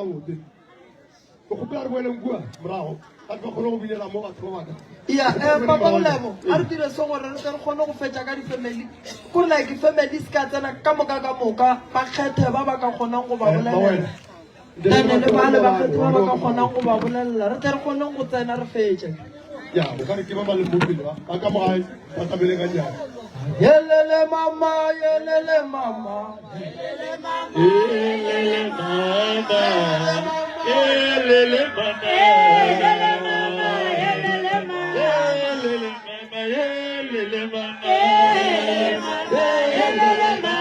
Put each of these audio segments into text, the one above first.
botse go gopela re boeleng kua morago a re ka kgone go bilela mo batho ba baka ya papa Molemo a re dire se gore re tle re kgone go fetsa ka di-family kore like family se ka tsena ka moka ba kgethe ba ba ka kgonang go ba bolelela ene le bale ba kgethe ba ba ka kgonang go ba bolelela re tle re kgoneng go tsena re fetse ya o ka re ke ba ba le mo pele ba ka mo gae ba tabele ka nyana yelele mama yelele mama Yelele mama, yelele mama, yelele mama, yelele mama, yelele mama, yelele mama, yelele mama, yelele mama, yelele mama.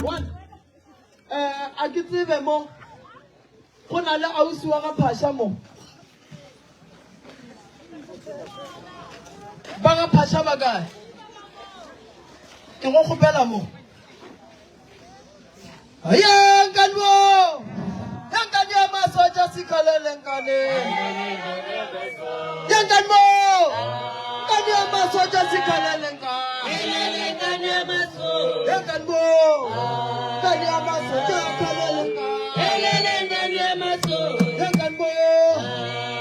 one a ke tsebe mo go na le ausi wa ga phasha mo ba ga phasha ba kae ke go kgopela mo ayankanwo yankani ya masoja sikalelenkane yankanmo kani ya masoja sikalelenkane yankanmo kani ya masoja sikalelenkane yankanmo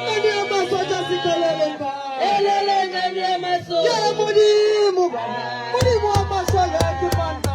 kani ya masoja sikalelenkane ya mudimu wa masoja kipanda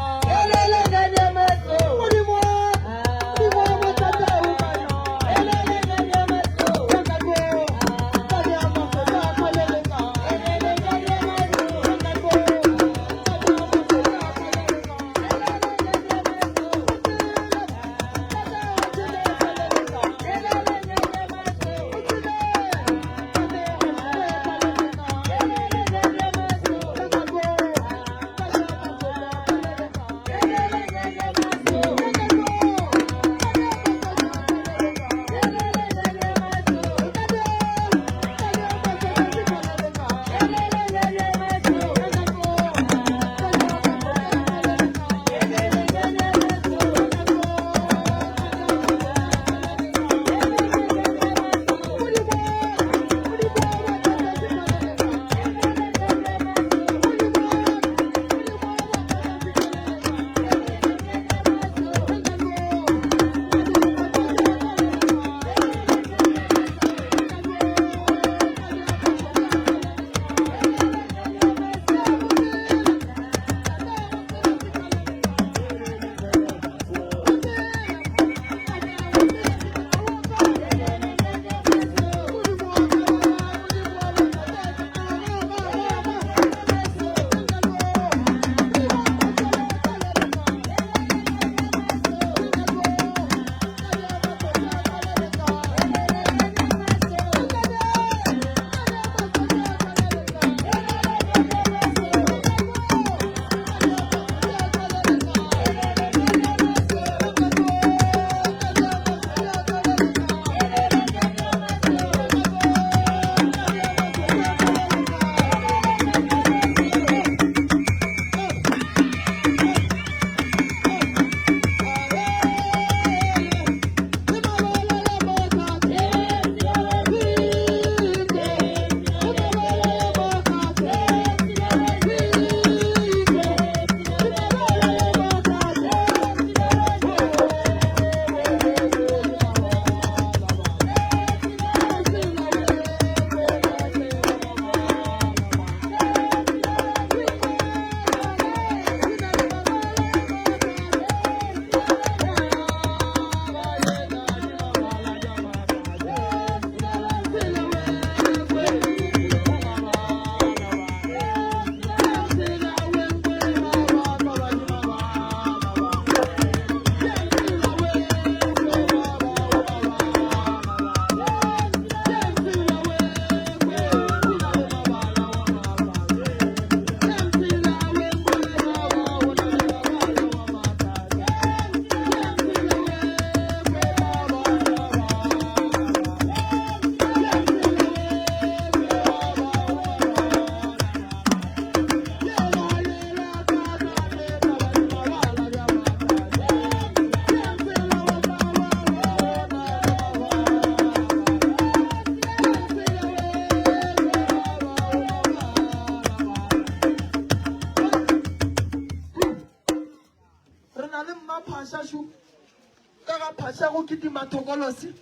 Matokolosi,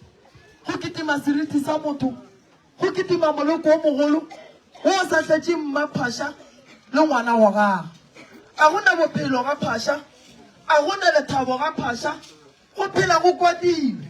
go kitima seriti sa motho, go kitima moloko o mogolo, o sa tletse mmaphasha le ngwana wa gago. A gona bophelo ga phasha, a gona lethabo ga phasha, go phela go kwatile.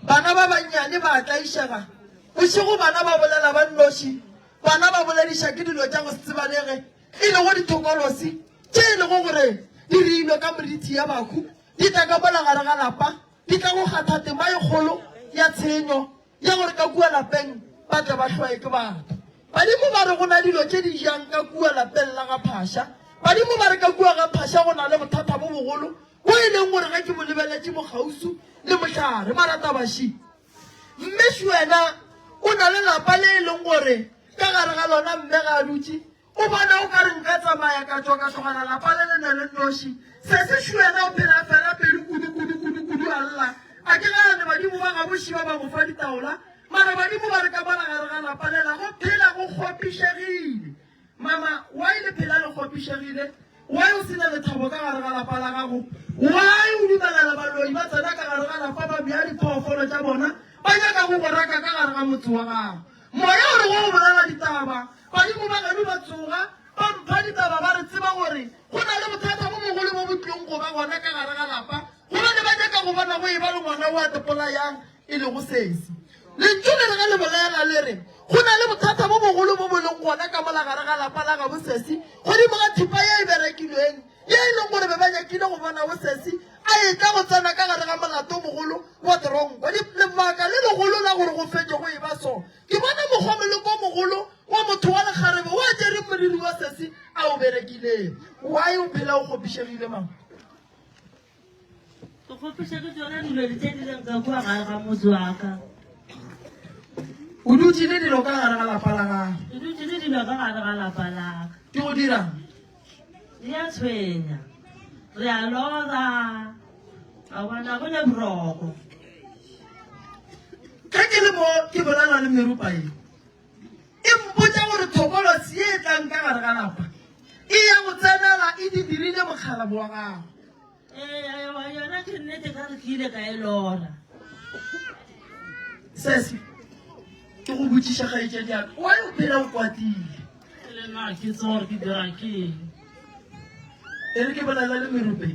Bana ba banyane ba tlaishega, bosigo bana ba bolela ba nnoši, bana ba boledisha ke dilo tša go tsebalege, e le go ditokolosi, tše e le go gore di reilwe ka moriti ya baku, di tla ka bola gare ga lapa. Di tla go kgatha tema e kgolo ya tshenyo ya gore ka kua lapeng ba tle ba hlwae ke batho. Badimo ba re go na dilo tše di jang ka kua lapeng la ga phasha. Badimo ba re ka kua ga phasha go na le bothata bo bogolo bo e leng gore ga ke mo lebeletse mo gausu le motlhare maratabashi mme wena o na le lapa le e leng gore ka gare ga lona mme ga a dutse o bona o ka re nka tsamaya ka tswa ka tlogana lapa le le na le noši se wena o phela fela pedi kudu a lla a ke gane badimo ba gaboši ba ba go fa ditaola mara badimo ba re ka bona gare ga lapa lela go phela go kgopišegile mama wa ile phela le kgopišegile wa o sena lethabo ka gare ga lapa la gago wa o dumelela baloi ba tsena ka gare ga lapa ba bea diphoofolo tša bona ba nyaka go go raka ka gare ga motse wa gago moya o re go bolela ditaba badimo ba gano ba tsoga ba mpha ditaba ba re tseba gore go na le bothata bo mogolo mo botlong go ba gona ka gare ga lapa gobane ba nyaka go bona go e ba le ngwana o a tepola yang e le go sesi lentswe le re ga le bolela le re go na le bothata bo mogolo mo bo leng gona ka mola gare ga lapa la ga bosesi godimo ga thipa ye e berekilweng ye e leng gore be ba nyakile go bona bosesi a e tla go tsena ka gare ga molato mogolo wa teronko lebaka le legolo la gore go fetse go e ba so ke bona mokgwameloko mogolo wa motho wa lekgarebe wa jere modiri wa sesi a o berekileng wa e o phela o kgopišegile mang go kgopišege tsona dilo tse di leng ka kua gare ga motse wa ka o dutse le dilo ka gare ga lapa la gago ke dutse le dilo ka gare ga lapa la ka ke go dirang di a tshwenya re a lora a bona go le boroko ka ke le mo ke bolela le merupa e mpotsa gore thokolosi e tlang ka gare ga lapa e ya go tsenela e di dirile mokgalabo wa gago yona ke nnete ka re ke ile ka e lora sese ke go botsiša gaetša diaka wa e o phela o kwatile le nna ke tse gore ke dira keng e re ke bolela le merupe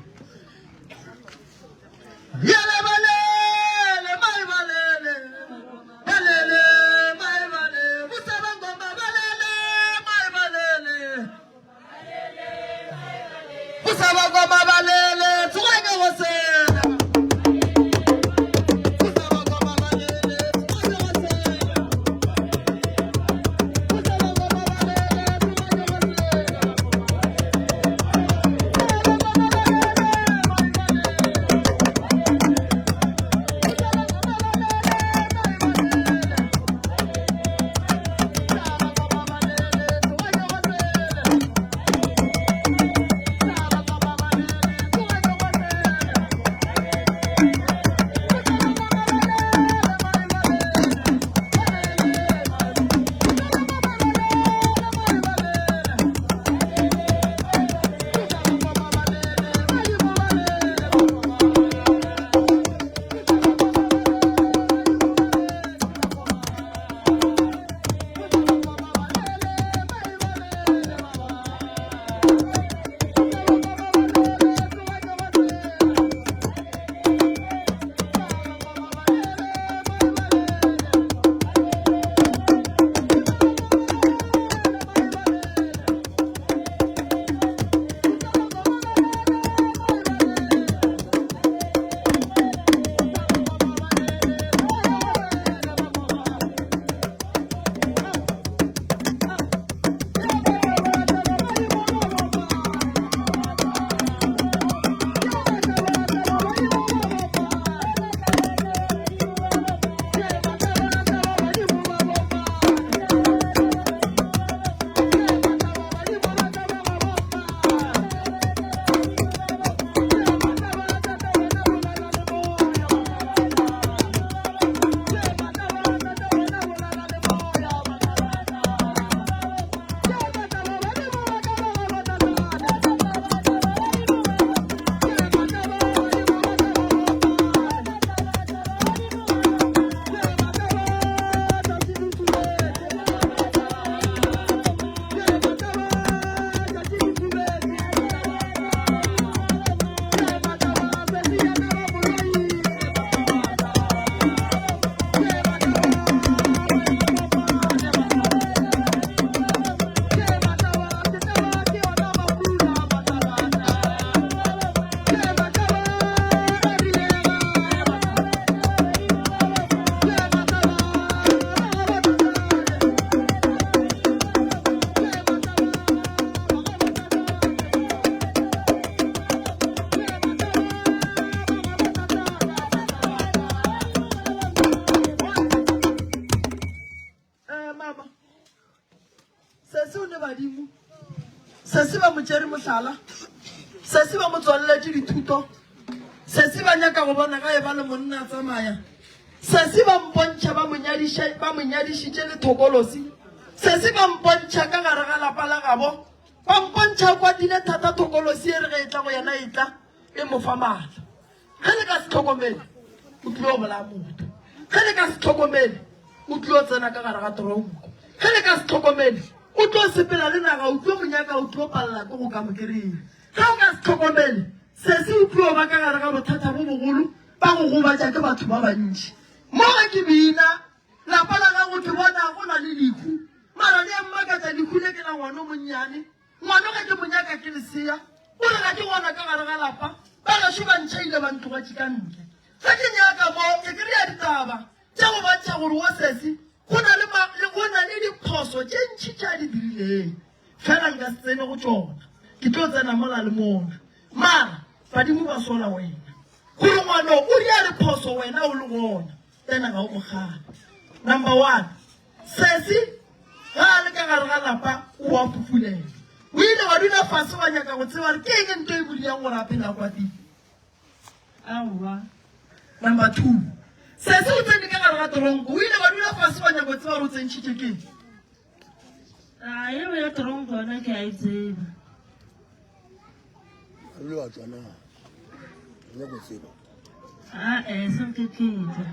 yele balele mai balele balele mai balele busabangoma balele mai balele busabangoma balele tsogake go sena busabangoma balele tsogake go sena busabangoma balele tsogake go sena se se ba mo tšere mohlala se se ba mo tswalletše dithuto se se ba nyaka go bona ga e ba le monna a tsamaya se se ba mpontšha ba monyadišitše le thokolosi se se ba mpontšha ka gare ga lapa la gabo ba mpontšha kwatile thata thokolosi e re ge e tla go yena e tla e mo fa maatla ge le ka se tlhokomele o tlile go bolaya motho ge le ka se tlhokomele o tlile go tsena ka gare ga toronko ge le ka se tlhokomele o tlo sepela le naga o tlo monyaka o tlo palela ke go ka mo kereng ge o ka se tlhokomele se se o tlo ba ka gare ga bothata bo bogolo ba go gobatša ke batho ba bantši mo ge ke bina lapa la gago ke bona go na le lehu mara le mmakatša lehu le ke na ngwana o monnyane ngwana ge ke monyaka ke lesea o le ga ke gona ka gare ga lapa ba gašo ba ntšhaile ba ntlogatše ka ntle ge ke nyaka mo ke kry-a ditaba tša go bantšha gore wa sesi go na le diphoso tše ntšhi tša di dirileng fela nka se tsene go tšona ke tlo tsena mola le mona mara badimo ba sola wena gore ngwano o di a diphoso wena o le gona tsena ga o mogale number 1 sesi ga a le ka gare ga lapa o a fofulela o ile wa dula fase wa nyaka go tseba re ke eng nto e bodiang gore a phela kwa teng aowa number 2 sesi o tsene ka gare ga toronko o ile wa dula fase wa nyaka go tseba gore o tsentšhitše keng a eo ya toronko yona ke a e tseba senkeketla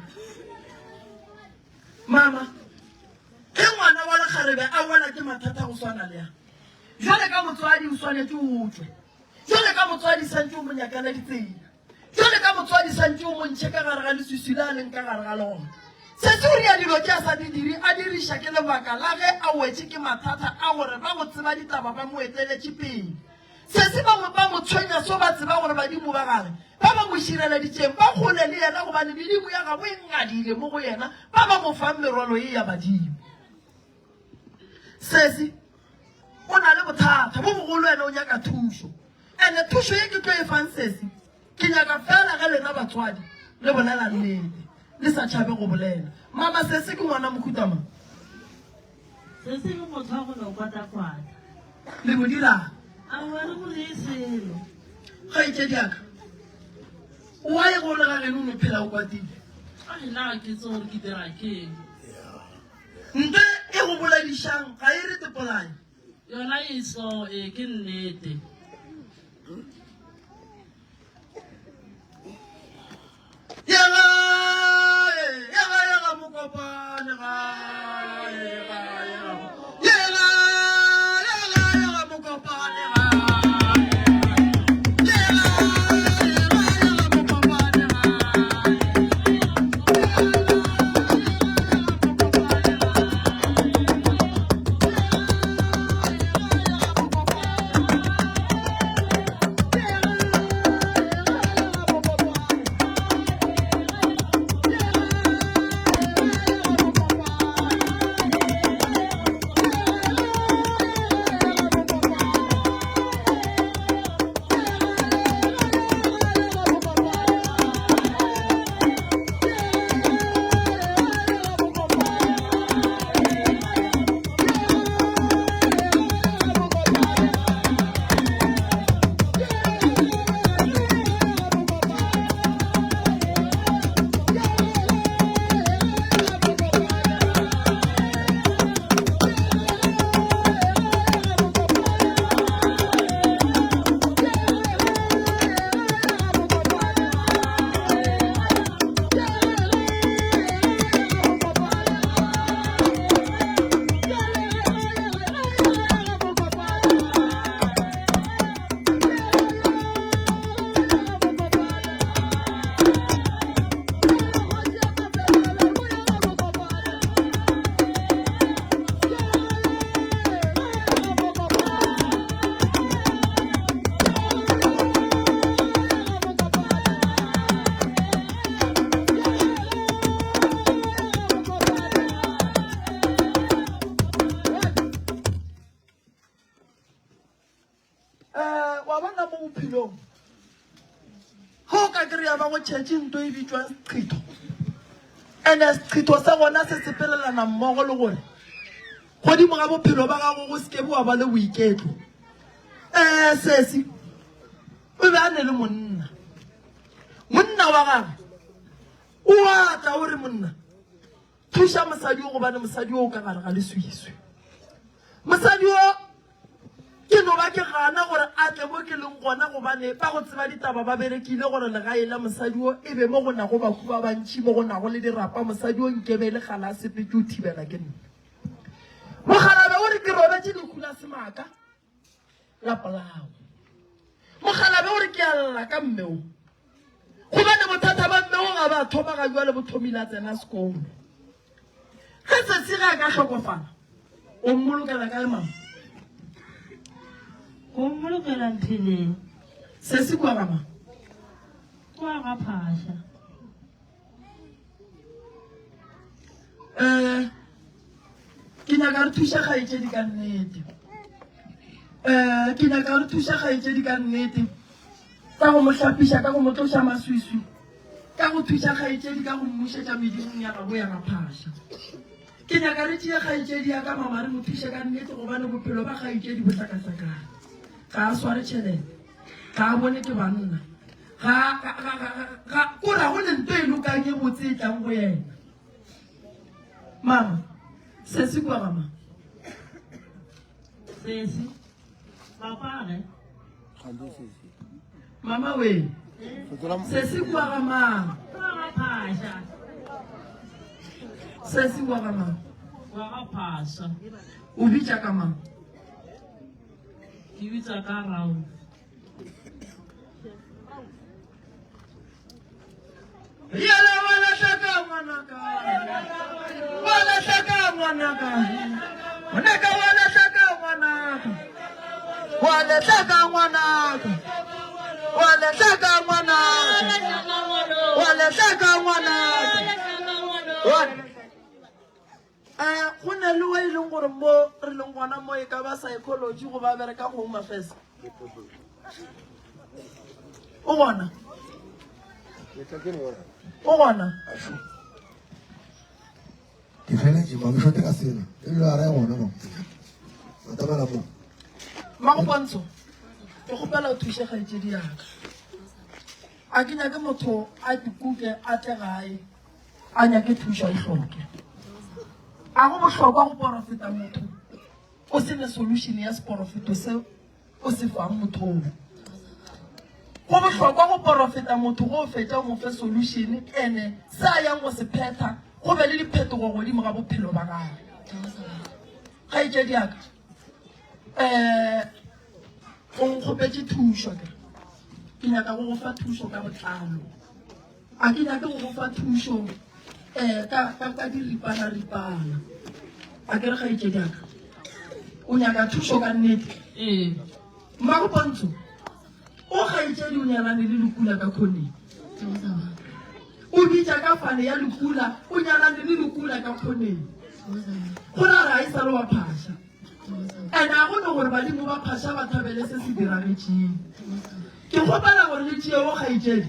mama ge ngwana wa lekgarebe a bona ke mathata go swana le yang jale ka motswadi o swanetse o tswe jale ka motswadi santse o monyakana ditsela jale ka motswadi santse o montšhe ka gare ga leswiswi le a leng ka gare ga lona se se o ria dilo ke a sa di dire a diriša ke lebaka la ge a wetše ke mathata a gore ba go tseba ditaba ba mo eteletše pele se se ba mo tshwenya so ba tseba gore badimo ba gare ba ba mo šireleditšeng ba kgole le yena gobane medimo ya gabo e ngadile mo go yena ba ba mo fang merwalo ye ya badimo sesi o na le bothata bo bogolo wena o nyaka thušo ande thušo ye ke tlo e fang sesi ke nyaka fela ge lena batswadi le bolela nnete le sa tšhabe go bolela mama sesi ke ngwana mokhutamang se se ke motho wa go no kwata-kwata le mo dirang aowa re gore e selo ga itšediaka wa e gole ga geno o no phela o kwatile a ena ke tse gore ke dira keng nte e go boladišang ga e re tepolane yona eso ke nnete yega mokopane bophelong ga o ka kry-a ba go tšhetše nto e bitswang seqhitho and seqhitho sa gona se sepelelana mmogo le gore godimo ga bophelo ba gago go seke boa ba le boiketlo sesi o be a ne le monna wa gagwe o a tla o re monna thuša mosadi o gobane mosadi o ka gare ga leswiswi mosadi o ke no ba ke gana gore a tle mo ke leng gona gobane ba go tseba ditaba ba berekile gore legae la mosadi o e be mo go nago baku ba bantšhi mo go nago le dirapa mosadi o nkebe le gala a sepe ke o thibela ke nna mogalabe o re ke robetse lekula semaka la polao mogalabe o re ke a lla ka mmeo gobane bothata ba mmeo ga ba thoma ga jwa le bothomile a tsena sekolo ge sesi ga ka tlhokofala o mmolokela kae mama o mmolokela mpheleng sesi kwa gama kwa ga phasha ke nyaka re thuša kgaetšedi ka nnete ke nyaka re thuša kgaetšedi ka nnete ka go mo hlapiša ka go mo tloša maswiswi ka go thuša kgaetšedi ka go mmušetša medimong ya gabo ya gaphaša ke nyaka re tšee kgaetšedi ya ka mama re mo thuše ka nnete gobane bophelo ba kgaetšedi bo hlakasakana ga a sware tšhelete ga a bone ke banna ko ra go le nto e lokang e botse e tlang go yena mama sesi kwa gama sesi papage mama we sesi kwa gama kwa ga phasha sesi kwa gama kwa ga phasha o bitša ka mama ke bitsa ka round yele wala hlaka ngwanaka wala hlaka ngwanaka ngwanaka wala hlaka ngwanaka wala hlaka ngwanaka wala hlaka ngwanaka wala hlaka ngwanaka go ne le wa e leng gore mo re leng gona mo e ka ba psychology go ba bereka go home affairs o gona o gona ke feletše mabišote ka sena e bile a raya gona no matamela mo magopontsho ke gopela o thuše kgaetšedi yaka a ke nyake motho a dikuke a tle gae a nyake thušo a e hloke a go bohlokwa go porofeta motho o se ne solution ya seporofeto se o se fang mothong go bohlokwa go porofeta motho go fetša o mo fe solution ene sa yang go se phetha go be le diphetogo godimo ga bophelo ba gage kgaetšedi yaka o nkgopetse thušo ke nyaka go go fa thušo ka botlalo a ke nyake go go fa thušo ka diripana a ke re kgaetšedi yaka o nyaka thušo ka nnete mmagopontsho o kgaetšedi o nyalane le lekula ka kgoneng o bitša ka fane ya lekula o nyalane le lekula ka kgoneng go ra re a e sa le wa phaša and a gone gore badimo ba phaša ba thabele se se diragetšeng ke kgopela gore le tšeeo kgaetšedi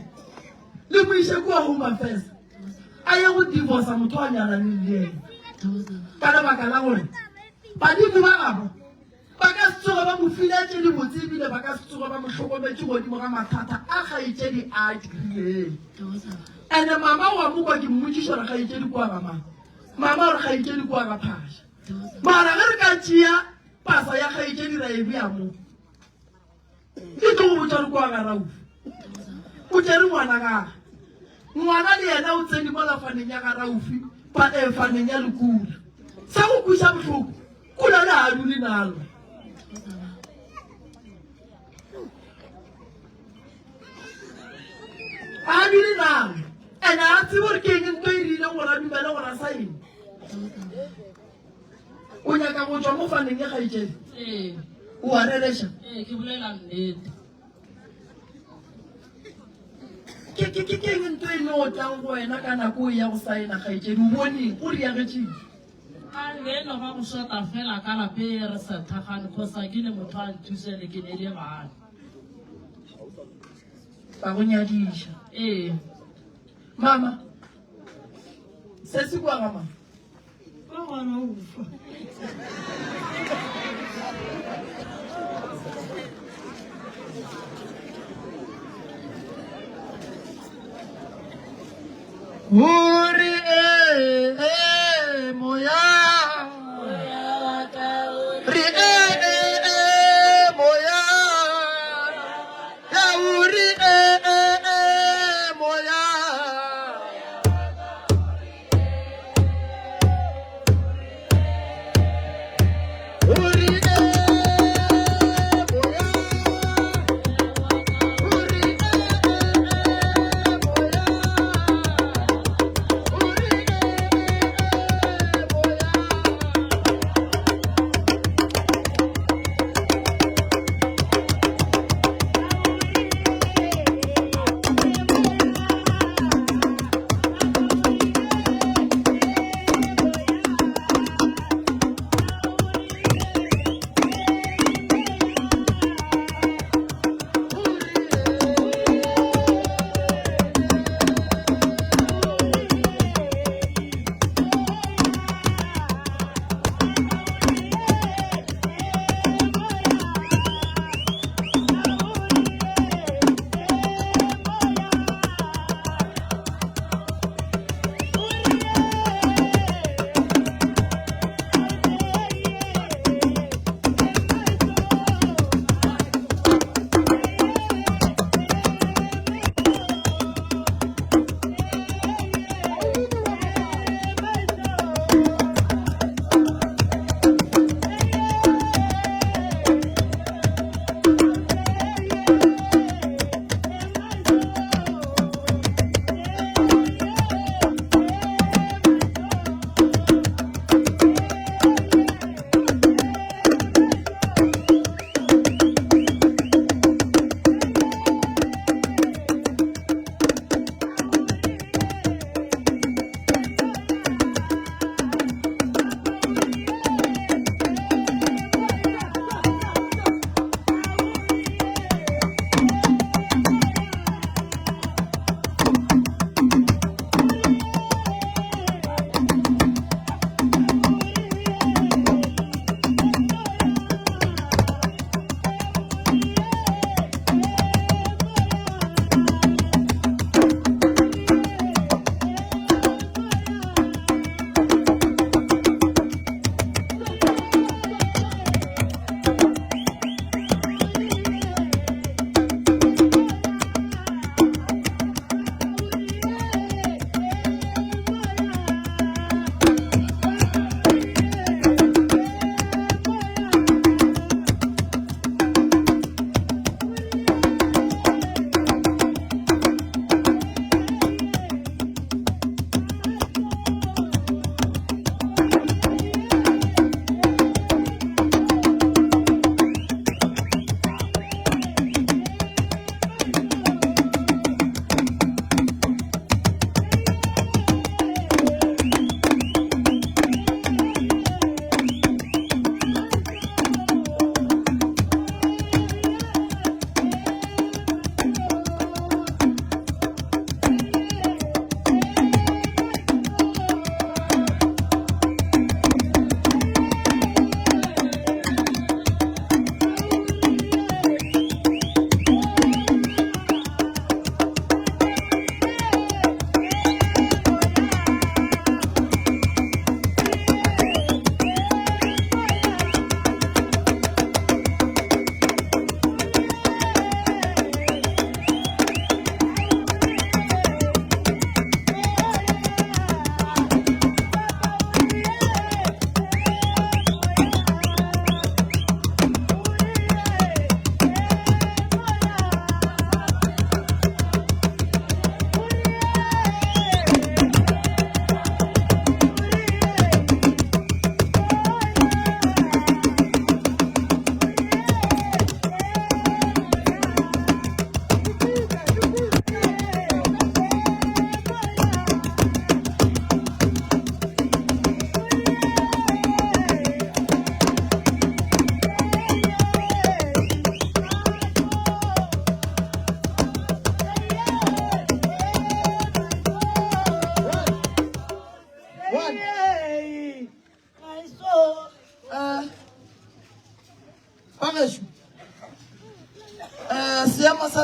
le moiše kua home affairs a ye go divorca motho a nyalaneng le ena ka lebaka la gore badimo ba gabo ba ka se tsoge ba mo filetše le botse ebile ba ka se tsoge ba mo hlokometse godimo ga mathata a kgaetšedi a dirileng and mama wa mo kwa ke mmotšiša gore kgaetšedi kua ga mama gore kgaetšedi kua ga phaša mara ge re ka tšea pasa ya kgaetšedi ra e bea mo ke tlo go botša re kua ga raufi o tšere ngwana gaga ngwana le yena o tsene mo lafaneng ya ga raufi faneng ya lekula sa go kuša bohloko kula le hadu le nalo hadu le nalo ene a tsebe gore ke eng nto e rile gore a dumele gore a sa eng o nyaka go tšwa mo faneng ya kgaetšedi o a rereša ke bolela nnete ke eng nto e ne o tlang go wena ka nako o ya go saena kgaetšedi o boneng o riagetšeng a beno ga go shota fela ka lape re sa thagane kgosa ke ne motho a nthusele ke ne le bana ba go nyadiša mama se se kwa ga mama ka gona ufa Uri moya ri moya ya uri moya uri moya uri moya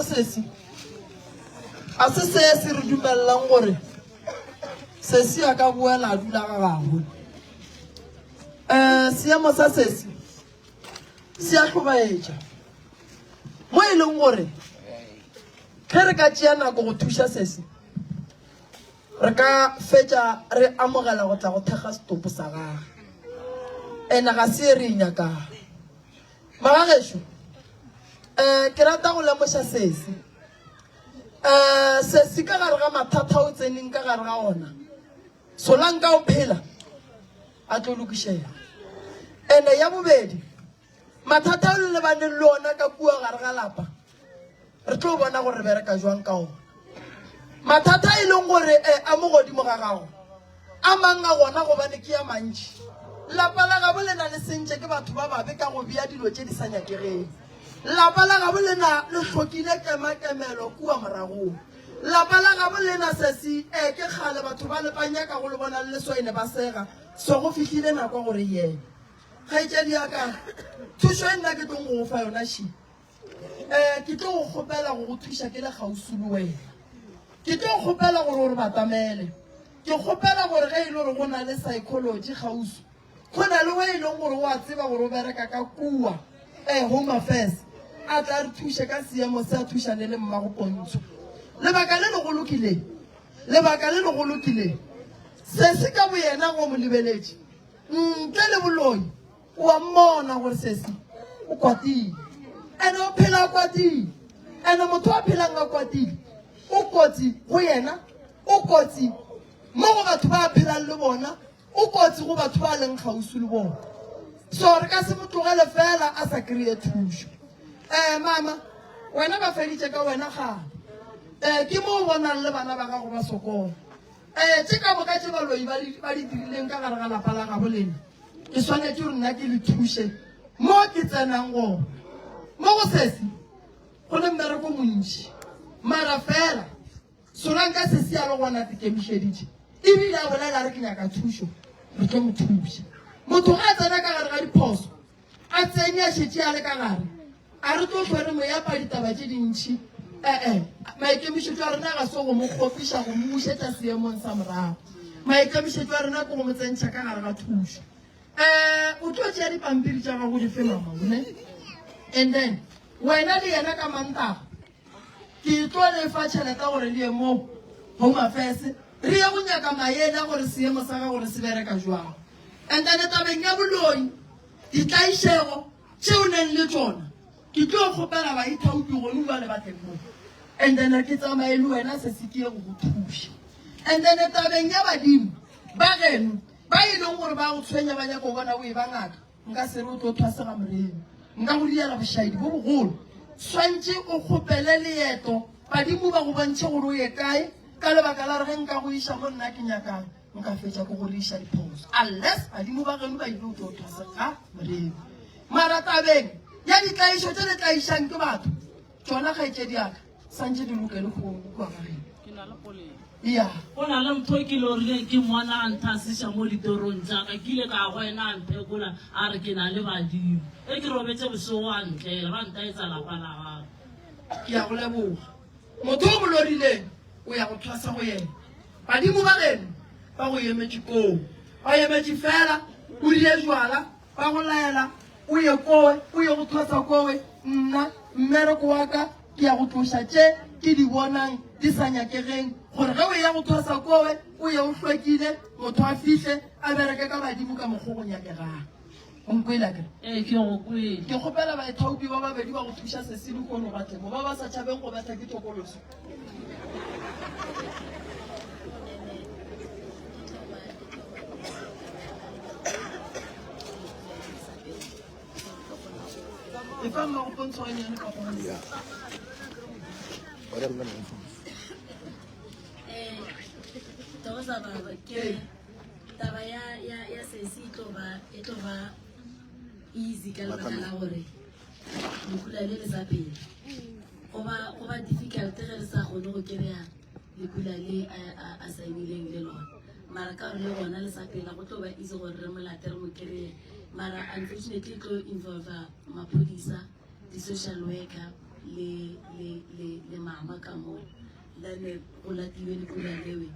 sesi a se se re dumellang gore sesi a ka boela a dula ga gagwe seemo sa sesi se a tlhobaetša mo e leng gore ge re ka tšea nako go thuša sesi re ka fetša re amogela go tla go thekga setopo sa gage ene ga se e re inyakang magagešo ke rata go lemoša sesi sesi ka gare ga mathata o tseneng ka gare ga ona solang ka o phela a tlo lokišega ene ya bobedi mathata o le lebaneng le ona ka kua gare ga lapa re tlo bona gore re bereka jwang ka ona mathata e leng gore a mo godimo ga gago a mang a gona gobane ke ya mantši lapa la gabo le na le sentše ke batho ba babe ka go bea dilo tše di sa nyakegeng lapa la gabo le na le hlokile kemakemelo kua moragong lapa la gabo le na sesi ke kgale batho ba lepanyaka go le bona le leswaine ba sega so go fihlile nako gore yena kgaetšedi yaka thušo e nna ke tlo go fa yona shi ke tlo go kgopela go go thuša ke le kgausi le wena ke tlo go kgopela gore o re batamele ke kgopela gore ge e le gore go na le psychology kgausi go na le we e leng gore o a tseba gore o bereka ka kua home affairs a tla re thuše ka seemo se a thušane le mmago pontsho lebaka le legolokileng se se ka boyena go mo lebeletše ntle le boloi o a mmona gore sesi o kwatile ene o phela a kwatile ene motho a phelang a kwatile o kotsi go yena o kotsi mo go batho ba phelang le bona o kotsi go batho ba leng kgausi le bona so re ka se mo tlogele fela a sa kry-e thušo mama wena ba feditše ka wena gale ke mo o bonang le bana ba gago ba sokola tše ka moka tše baloi ba di dirileng ka gare ga lapa la gabo lena ke swanetse gore nna ke le thuše mo ke tsenang gona mo go sesi go le mmereko montši mara fela solanka sesi a le gona tekemišeditše ebile a bolela re ke nyaka thušo re tlo mo thuša motho ga a tsena ka gare ga diphoso a tsenye a šetše a le ka gare a re tlo tlhore mo yapa ditaba tše dintšhi maikemišetšo a rena ga se go mo kgopiša go mo bušetša seemong sa morago maikemišetšo a rena ke go mo tsentšha ka gare ga thušo o tlo tšea dipampiri tša gago di fe mamaone and then wena le yena ka mantago ke tlo lefa tšheleta gore le ye mo home affairs re ye go nyaka maele a gore seemo sa ga gore se bereka jwang and then tabeng ya boloi ditlaišego tšeo neng le tsona ke tlo kgopela baithaupi gone ba le batleng mo and then ke tsamaye le wena se se ke ye go go thuša and then tabeng ya badimo ba geno ba e leng gore ba go tshwenya ba nyaka go bona o e ba ngaka nka se re o tlo thwasega moreno nka go diela bošaedi bo bogolo swantše o kgopele leeto badimo ba go bontšhe gore o ye kae ka lebaka la re ge nka go iša mo nna ke nyakang nka fetša ko go le iša diphoso unless badimo ba geno ba ile o tlo thwasega moreno mara tabeng ya ditlaišo tše le tlaišang ke batho tšona kgaetšediaka santše di lokele kua gageno ya go na le motho ke le rile ke ngwana a nthasiša mo ditorong jaaka ke ile ka go ena a mphekola a re ke na le badimo e ke robetse bosego a ntlela ba ntaetsa lapa la gago ke ya go leboga motho o molorileng o ya go thwasa go yena badimo ba geno ba go emetše koo ba emetše fela o rile jwala ba go laela o ye kowe o ye go thwasa kowe nna mmereko wa ka ke ya go tloša tše ke di bonang di sa nyakegeng gore ge o ya go thwasa kowe o ye o hlwekile motho a fihle a bereke ka badimo ka mokgo go nyakegang onkwela kere ke go kwele ke kgopela baithaupi ba babedi ba go thuša sesedi kono batlemo ba ba sa tšhabeng go betla ke tokoloso e fa mma go pontshwanyane ka gone Toza baba ke taba ya sesi e tlo ba easy ka lebaka la gore lekula le le sa pele go ba difficult ge re sa kgone go kry-a lekula le a saenileng le lona mara ka gore le gona le sa pela go tlo ba easy gore re molate re mo kry-e mara unfortunately e tlo involve maphodisa di-social worker le mama ka mo lane o latilwe lekula lewe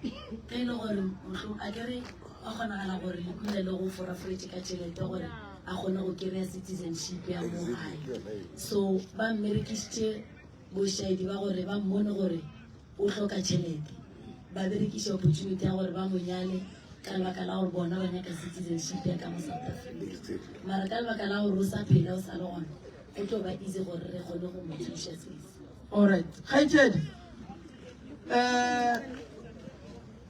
ka e le gore motlho a kere a kgonagala gore lekula le go forafetse ka tšhelete gore a kgone go kry-a citizenship ya mo gae so ba mmerekisitše bošaedi ba gore ba mmone gore o tlhoka tšhelete ba berekiša opportunity ya gore ba monyale ka lebaka la gore bona ba nyaka citizenship ya ka mo South Africa mara ka lebaka la gore o sa phela o sa le gona go tlo ba easy gore re kgone go mo thuša sese. Alright, kgaitsedi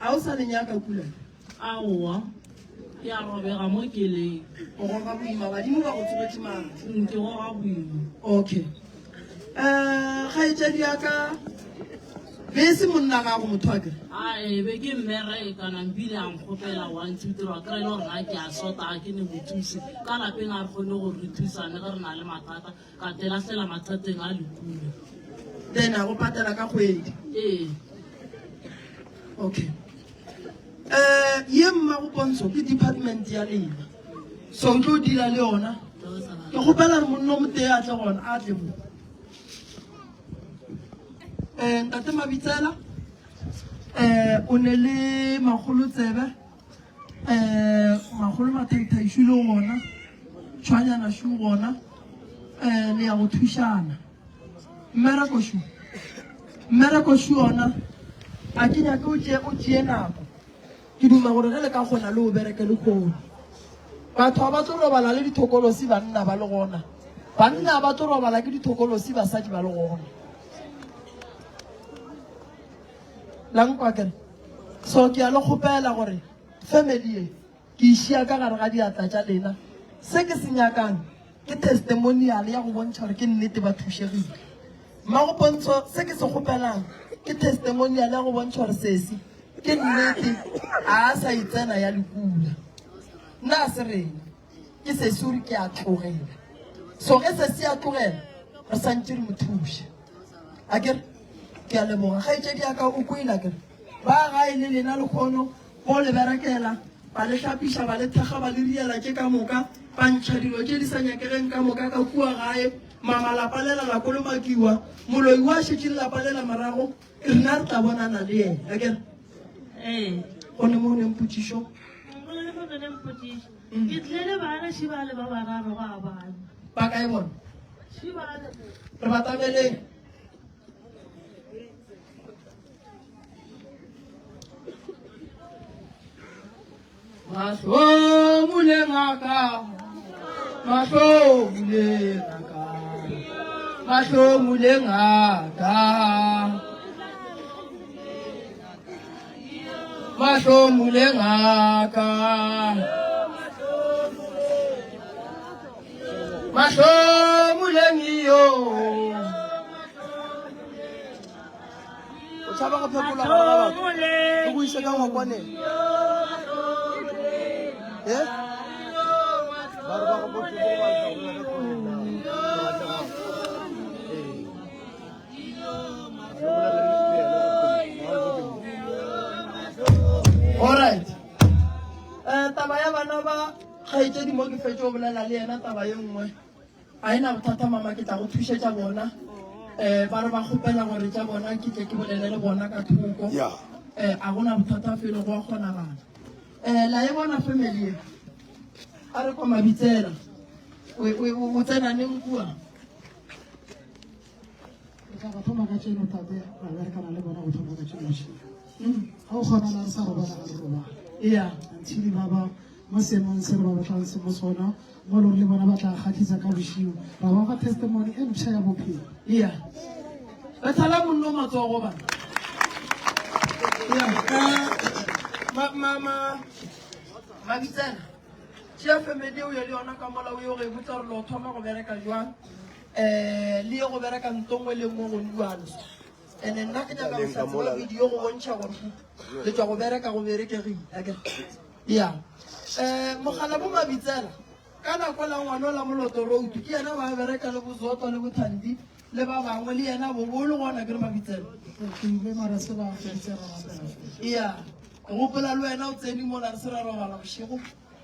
a o sa lenyaka kula aowa ke a robega mo keleng o goga boima badimo ba go tsogetse maatla ke goga boima okay kgaitsedi yaka be se monna gago motho a kere ae be ke mmere kana mpile a nkgopela 1 2 3 wa kry-le gore ga ke a sota ga ke ne mothusi ka lapeng a re kgone gore re thusane ge re na le mathata ka telasela mathateng a lekula then a go patela ka kgwedi ee okay ye mma go pontsho ke department ya lena so o tlo dira le yona ke gopela re monno mo tee a tle gona a tle mo ntate Mabitsela o ne le magolo tsebe magolo mathaithaišu le gona tshwanyana šu gona le ya go thušana mmereko šu ona a ke nyake o tšee nako ke duma gore ge le ka kgona le o bereke le kgone batho ba ba tlo robala le dithokolosi banna ba le gona banna ba tlo robala ke dithokolosi basadi ba le gona langkwa kere so ke a le kgopela gore family e ke išia ka gare ga diatla tša lena se ke se nyakang ke testimonial ya go bontšha gore ke nnete ba thušegile mmago pontsho se ke se kgopelang ke testimonial ya go bontšha gore sese ke nnete a sa itsena ya lekula nna a se reng ke sese ore ke a tlogela so ge sese a tlogela re santse re mo thuša a kere ke a leboga kgaitsedi yaka o kwela kere ba gae le lena le kgono bo le berekela ba le hlapiša ba le thega ba le riela ke ka moka ba ntšha dilo tše di sa nyakegeng ka moka ka kua gae mama lapalela la kolomakiwa moloi wa šetše le lapalela marago rena re tla bonana le ena akere go ne mo nempotšišo ke tlele bana šibale ba bararo ba bane ba kae bona šibale re batameleng mahlomulengaka mahlomulengiyo o tshaba go phekola ga batho o go ise ka ngwakwaneng alright taba ya bana ba kgaitsedi mo ke fetse o bolela le yena taba ye nngwe a ena bothata mama ke tla go thušetša bona ba re ba kgopela gore tša bona ke tle ke bolele le bona ka thoko a gona bothata felo go a kgonagala la e bona family e a re kwa Mabitsela o tsena neng kua ka thoma ka tšeno tate ra berekana le bona go thoma ka tšeno ga o kgonana re sa robala ga re robala ea ntšhidi ba ba mo seemong se re ba batlang se mo sona mo e le gore le bona ba tla kgatlhisa ka bošio ra ba fa testimony e ntšha ya bophelo ea re thala monno matsogo bana Mabitsela tšea family o ye le yona ka mola o ye go e botsa gore le o thoma go bereka jwang le ye go bereka ntongwe le ngwe go nduane and nna ke nyaka mosatsi wa video go bontšha gore le tswa go bereka go berekegile ya mogala bo Mabitsela ka nako la ngwane o la moloto road ke yena ba bereka le bozoto le bothandi le ba bangwe le yena bobolo gona ke re Mabitsela ke ile mara se ba feditse ra rapela ya ke gopola le wena o tsene mola re se ra robala bošego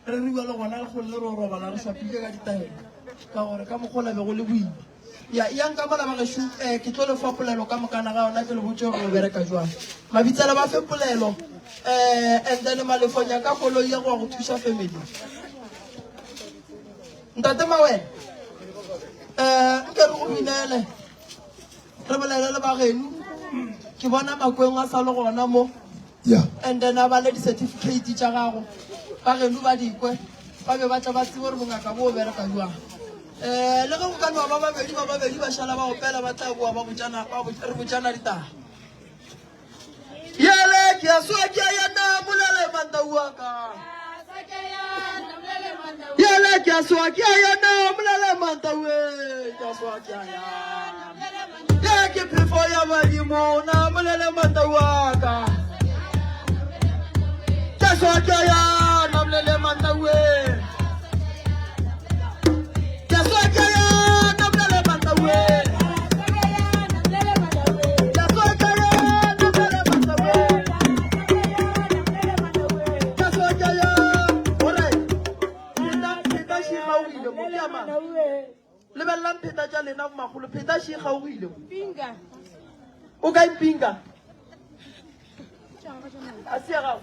re riwa le gona le go le ro robala re swapile ka ditaelo ka gore ka mogola be go le boima ya yang ka mala ba geshu ke tlo le fa polelo ka mokana ga ona ke le botse go bereka jwang mabitsela ba fe polelo and then malefonya ka kolo ya go thusa family ntate mawe ke re go binele re bolela le ba genu ke bona makweng a sa le gona mo and then ba le di-certificate tša gago ba genu ba dikwe ba be ba tla ba tsebe gore bongaka bo o bereka jwang le ge go ka noa ba babedi ba šala ba opela ba tla boa re botjana ditaba yele ke a soa ke a yana molele mandauaka yele ke a soa ke a yana molele mandaue ke a soa ke a yana ye ke phefo ya badimo na molele mandauaka ke a soa ke a yana molele mandaue ke a soa ke a yana molele mandaue lebelang pheta tša lena magolo pheta še gaogile o ka ipinka a se ya gago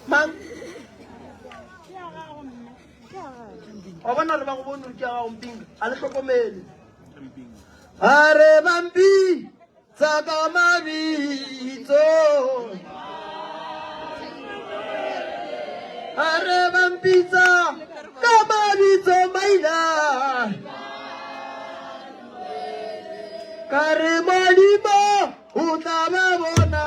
mang wa bona le ba go bone ke ya gago mpinka a le hlokomele a re bampi tsaka mabitso a re bampitsa ka mabitso maina ka re modimo o tla ba bona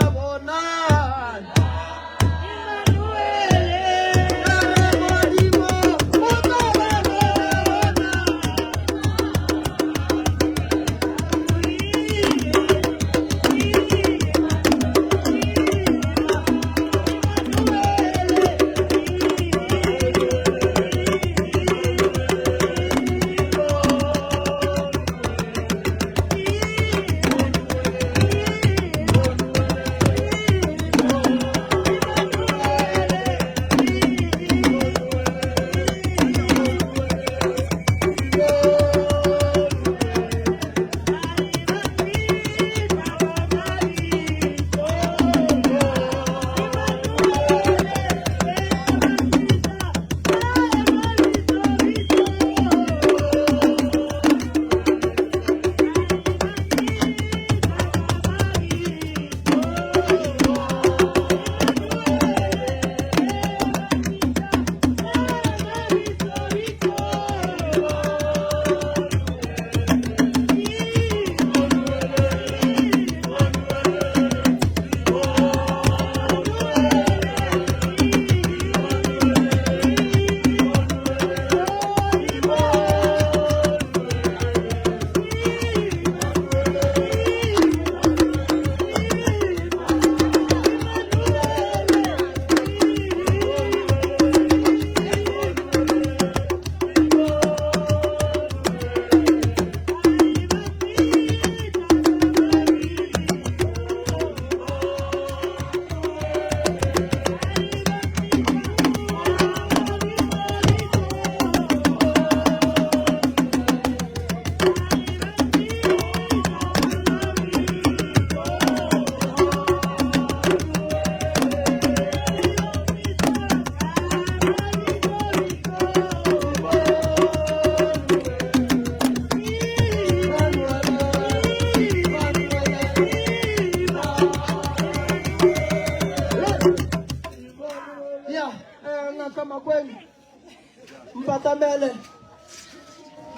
mpatamele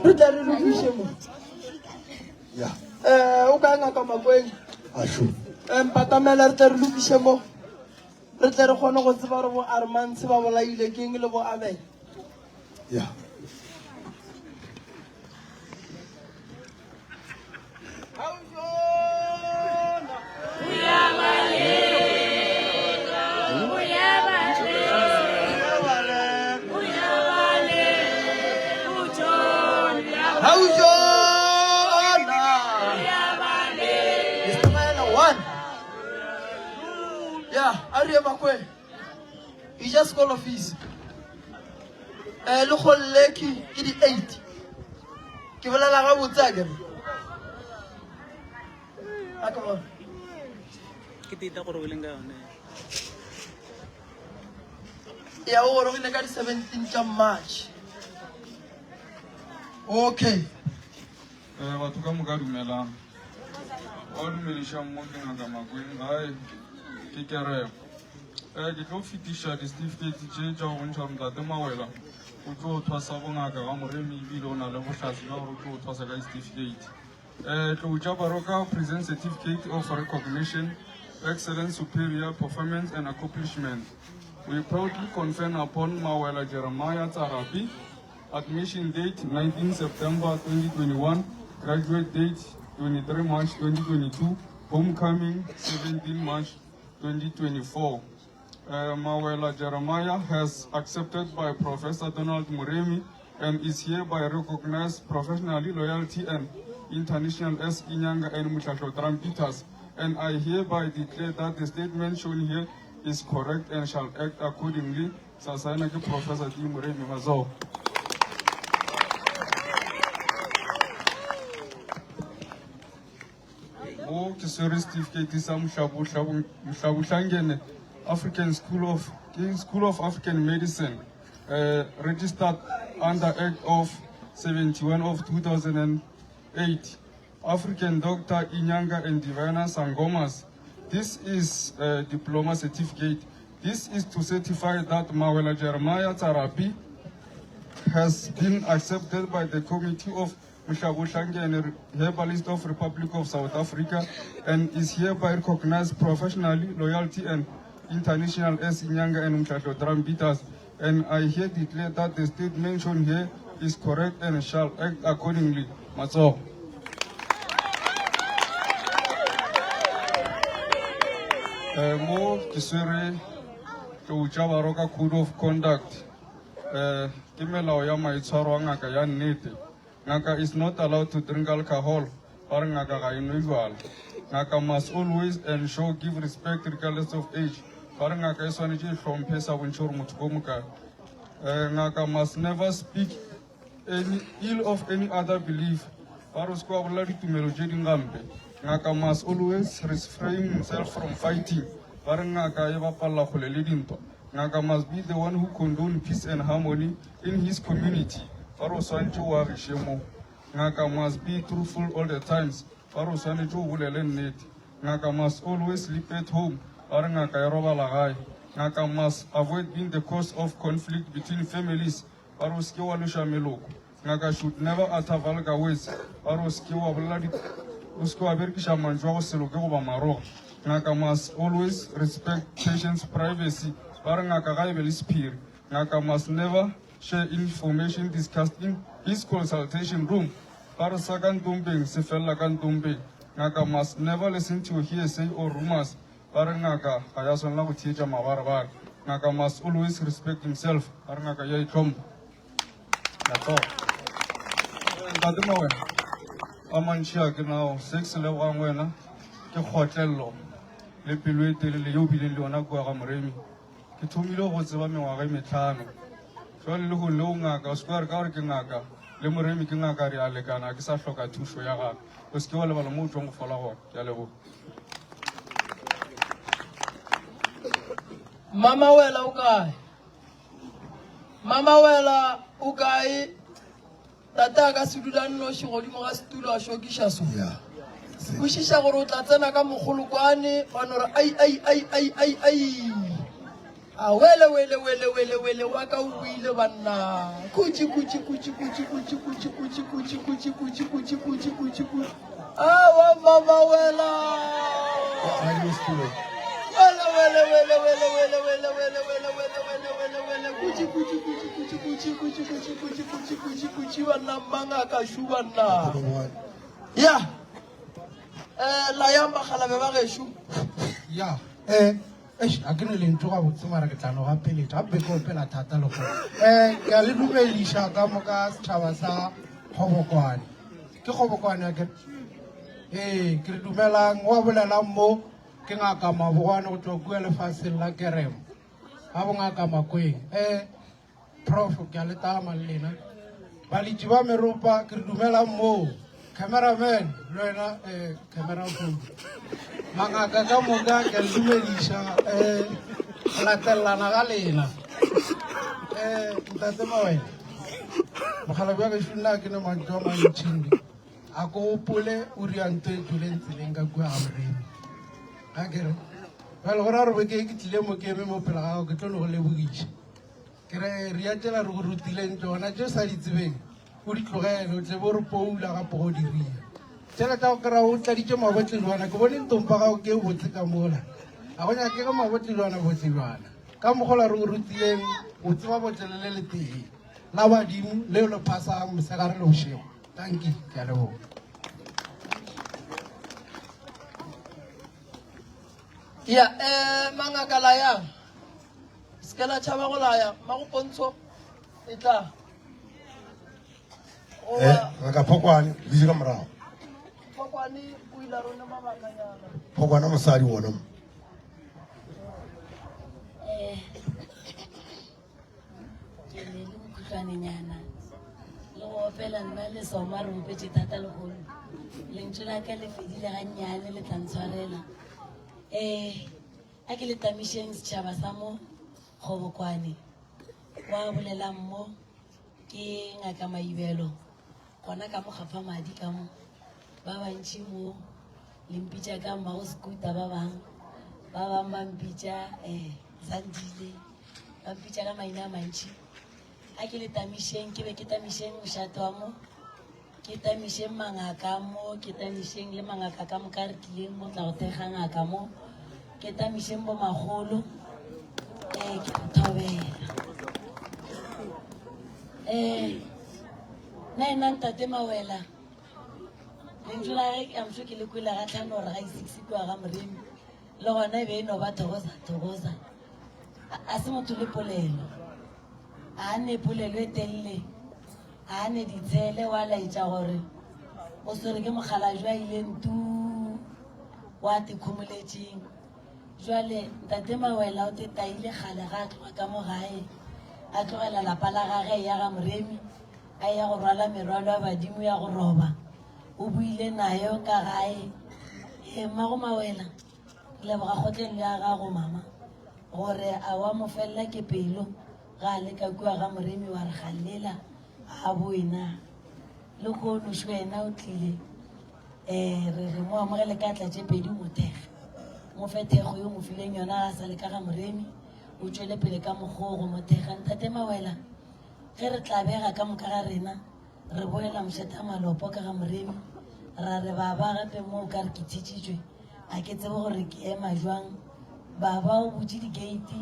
re tla re lokise mo o ka ngaka makweng mpatamele re tla re lokise mo re tle re kgone go tseba gore bo Armand ba bolaile ke eng le bo Abel You just call office. Le kholle ki di 8. ke bolela ga botsa ke ke tita gore o leng ka yone ya o gore ka di 17 tša March. Okay. Batho ka moka dumelang wa dumediša mo ke ngaka Makweng gae ke kerego ke tlo fetiša di-certificate tše tša go bontšha ntate Mawela o tlo o thwasa bongaka ga Moremi ebile o na le bohlatsi ba gore o tlo o thwasa ka di-certificate tlo tša baroka present certificate of recognition excellent superior performance and accomplishment. We proudly confer upon Mawela Jeremiah Tsarapi admission date 19 September 2021, graduate date 23 March 2022, homecoming 17 March 2024. Mawela Jeremiah has accepted by Professor Donald Moremi and is hereby recognized professionally, loyalty and international as Inyanga and Mushasho Trampitas, and I hereby declare that the statement shown here is correct and shall act accordingly. Sasana ke Professor D. Moremi Mazo. Oh, Kisori certificate is African School of African Medicine, registered under Act of 71 of 2008. African Doctor Inyanga and Divina Sangomas. This is a diploma certificate. This is to certify that Mawela Jeremiah Tsarapi has been accepted by the Committee of Mushabu Shange and Herbalist of Republic of South Africa and is hereby recognized professionally, loyalty and international as Inyanga and Mshasho Trambitas. And I here declare that the state mentioned here is correct and shall act accordingly. Matso. Mo Kiswere to Javaroka Code of Conduct. Kimela Yama Itzarwanga Yan Nete. Ngaka is not allowed to drink alcohol or Ngaka unusual. Ngaka must always and show give respect regardless of age. Ngaka is one from Pesa Winchur Mutkomuka. Ngaka must never speak any ill of any other belief. Parusko Abulari to Melojedi Ngambe. Ngaka must always refrain himself from fighting. Ngaka must be the one who condone peace and harmony in his community. Ngaka must be truthful all the times. Ngaka must always sleep at home. Ngaka must avoid being the cause of conflict between families. Ngaka should never utter vulgar words. Ngaka must always respect patients' privacy. Ngaka must never share information discussed in his consultation room. Ngaka must never listen to hearsay or rumors. Ngaka must always respect himself. That's all. Amanchia now 6 level wena ke khotlello le pelo e telele yo bileng le ona go ga Moremi ke thomile go tseba mengwaga e metlhano jwale le go leo ngaka o sekwa re ka gore ke ngaka le Moremi ke ngaka re a lekana ke sa hloka thuso ya gago o se ke wa lebala mo o tswang go fola gona ke a leboga. Mama Wela o kae? Mama Wela o kae? Tata ka sedula nnoši godimo ga setulo a šokiša so o šiša gore o tla tsena ka mogolokwane ba no re ai a wele wa ka o buile banna kutši awa Mama Wela ya la yamba khalabe ba geshu ya a ke ne le ntho ga botse mara ke tlano ga peleta a beko pela thata le go ke a le dumediša ka moka setšhaba sa Kgobokwane ke Kgobokwane ke ke re dumelang wa bolelang mo ke ngaka Mabogwane go tlo bua lefatsheng la Keremo ga bongaka Makweng prof ke a le tama le lena Baliji ba meropa ke re dumela moo. Cameraman, le wena camera phone. Mangaka ka moka ke le dumedisha go latellana ga lena. Ntate Mawela. Mogala bja gešo nna ke ne mantho a mantšhindi. A ko opole o rianto e tšweleng tseleng ka kua ga Moremi. Ga kere jale gore a re beke ke tlile mo ke eme mo phela gago ke tlo le go lebogiša. Ke re re atela re go rutileng tsona tšeo sa di tsebeng o di tlogele o tle bo re poula gape go diria. Tšhelete ya go kry-a o tladitše mabotlelwana ke bone ntompa gago ke e botse ka mola. Ga go nyake ka mabotlelwana ka mogola re go rutileng o tseba botlele le le tee la badimo leo le phasang mosegare le bošego. Thank you, ke a leboga. Ya mangaka la yang skela chaba go la ya ma go pontsho e tla Ngaka Phokwane di ka morago. Phokwane o ila rona mabaka yana. Phokwane mosadi wona. Ke le kutlwanenyana le go opela nna le soma re mpetse thata le golo lentswe la ka le fedile gannyane le tla ntshwarela a ke le tamišeng setšhaba sa mo Kgobokwane wa bolelang mo ke Ngaka Maibelo gona ka mo gafa madi ka mo ba bantši mo le mpitša ka mmago skuta ba bang ba mpitša Zandile ba mpitša ka maina a mantši a ke le tamišeng ke be ke tamišeng mošato wa mo ke tamišeng mangaka mo ke tamišeng le mangaka ka moka re tlileng mo tla go thekga ngaka mo ke tamišeng bo magolo ke thobela nna ena Ntate Mawela lentswe la ge amso ke le kwela ga tlhano gore ga i-6 kwa ga Moremi le gona e be e no ba thogoza a se motho le polelo a ne polelo e telele a ne ditshele wa laetša gore o swere ke mogala jwa ileng tu wa tikhomoletšeng jwale Ntate Mawela o tetaile kgale ga a tloga ka mo gae a tlogela lapa la gage ya ga Moremi a ya go rwala merwalo ya badimo ya go roba o buile nayo ka gae mmago Mawela leboga kgotleng le ya gago mama gore a wa mo felela ke pelo ga le ka kua ga Moremi wa re galela a boena le konoši wena o tlile re mo amogele ka tlatše pedi mo thekge mo fe thekgo yo mo fileng yona ga sa le ka ga Moremi o tšwele pele ka mokgogo mo thekga Ntate Mawela ge re tlabega ka moka ga rena re boela mošata malopo ka ga Moremi ra re baba gape mo o ka re ke thitšitšwe a ke tsebe gore ke ema jwang baba o botse di-gate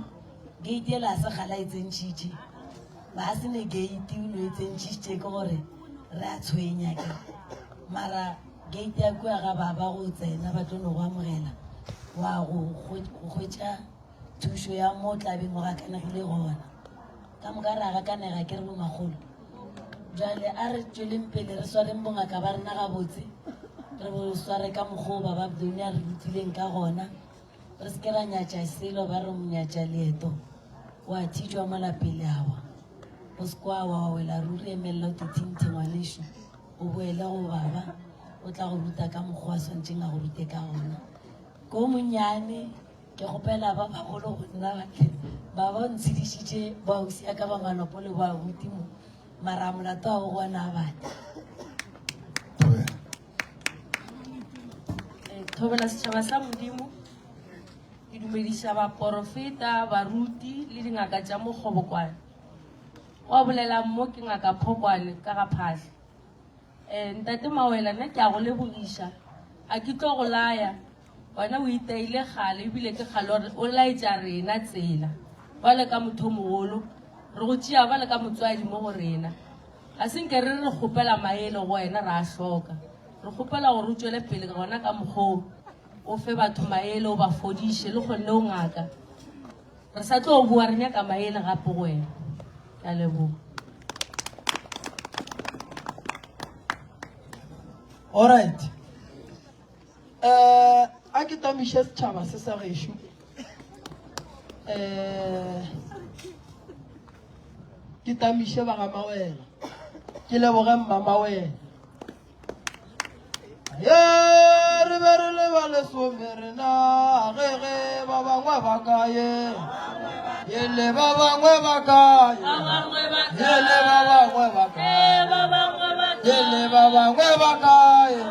e la se gala e tsentšhitše ba se ne gate o no e tsentšhitše ke gore re a tshwenya ke mara gate ya kua ga baba go tsena ba tlo no go amogela wa go hwetša thušo ya mo tlabeng o gakanegile gona ka moka re a gakanega ke re bo magolo jale a re tšweleng pele re swareng bongaka ba rena gabotse re bo sware ka mokgwa ba babdoni a re rutileng ka gona re se ke ra nyatša selo ba re monyatša leeto wa thitšwa malapele awa o se kwa wa wela ruri emelela o tethinthe ngwanešo o boele go baba o tla go ruta ka mokgwa a swantšeng a go rute ka gona ko monnyane ke kgopela ba bagolo go nna batle ba ba ntshedišitše baosi ya ka ba manopo le ba botimo mara molato a go gona a bane thobela setšhaba sa Modimo ke dumediša baporofeta baruti le dingaka tša mo Kgobokwane wa bolelang mo ke Ngaka Phokwane ka ga Phahle Ntate Mawela nna ke a go lebogiša a ke tlo go laya wena o itaile gale ebile ke gale gore o laetša rena tsela ba le ka motho mogolo re go tšea ba le ka motswadi mo go rena a senke re re kgopela maele go wena re a hloka re kgopela gore o tšwele pele gona ka mokgwa o fe batho maele o ba fodiše le gonne o ngaka re sa tlo bua re nyaka maele gape go wena ke a leboga Alright. A ke tamiše setšhaba se sa gešo ke tamiše ba ga Mawela ke leboge mama wena ye re be re le ba lesome rena ge ba bangwe ba kae ye le ba bangwe ba kae ye le ba bangwe ba kae ye le ba bangwe ba kae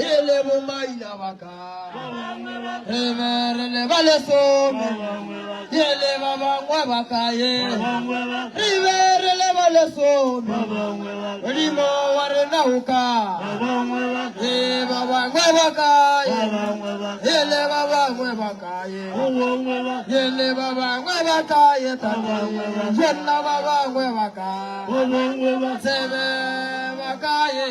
ye le bo maina ba kae re be re le ba lesome ye le ba bangwe ba kae re be re le ba lesome modimo wa rena o kae ye ba bangwe ba kae ye le ba bangwe ba kae ye le ba bangwe ba kae tata jonna ba bangwe ba kae sebe ba kae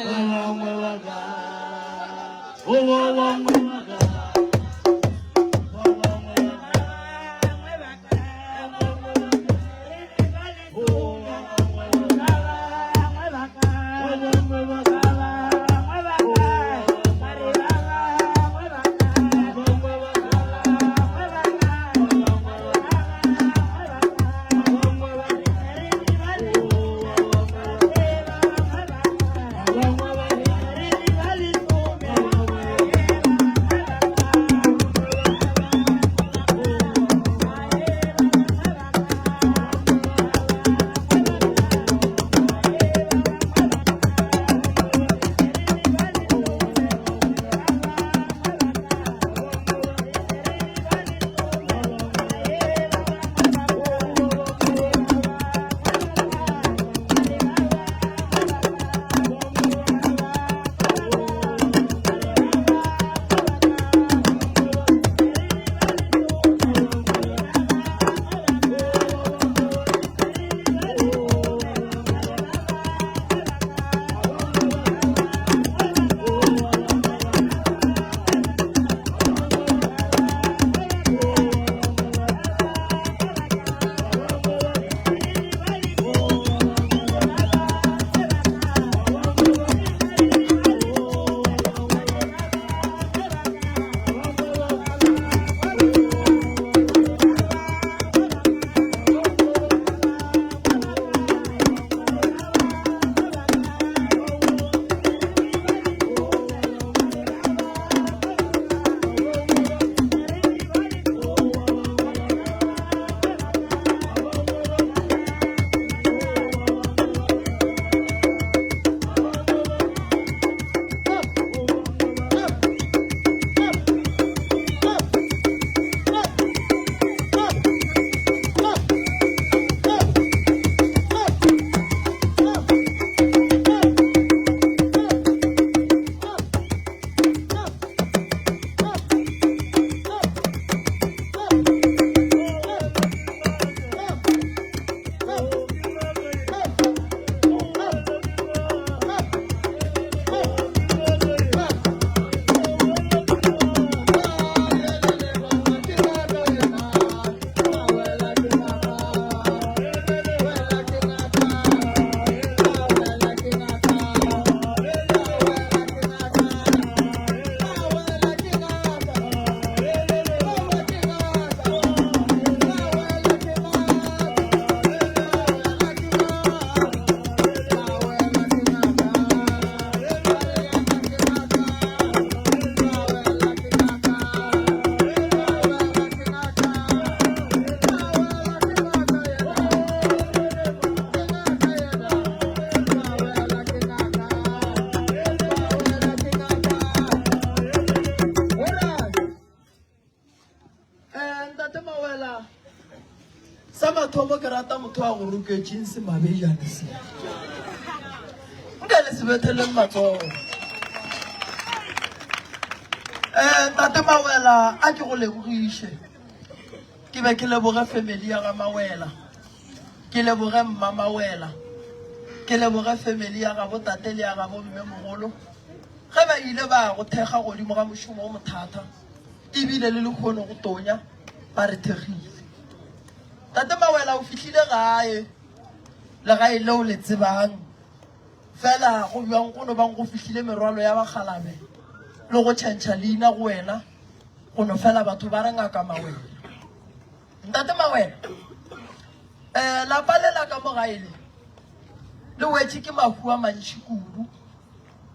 thomo ke rata motho wa go roketseng se mabejane se nka le sebetheleng matsogo ntate Mawela a ke go lebogiše ke be ke leboge family ya ga Mawela ke leboge mma Mawela ke leboge family ya ga botate le ya ga bomme mogolo ge ba ile ba go thekga godimo ga mošomo o mothata ebile le lekgono go tonya ba re thegile tate Mawela o fihlile gae le gae leo le tsebang fela go bjang go no bang go fihlile merwalo ya bagalabe le go tšhentšha leina go wena go no fela batho ba re ngaka Mawela ntate Mawela lapa le la ka mo gae le le wetse ke mafu a mantši kudu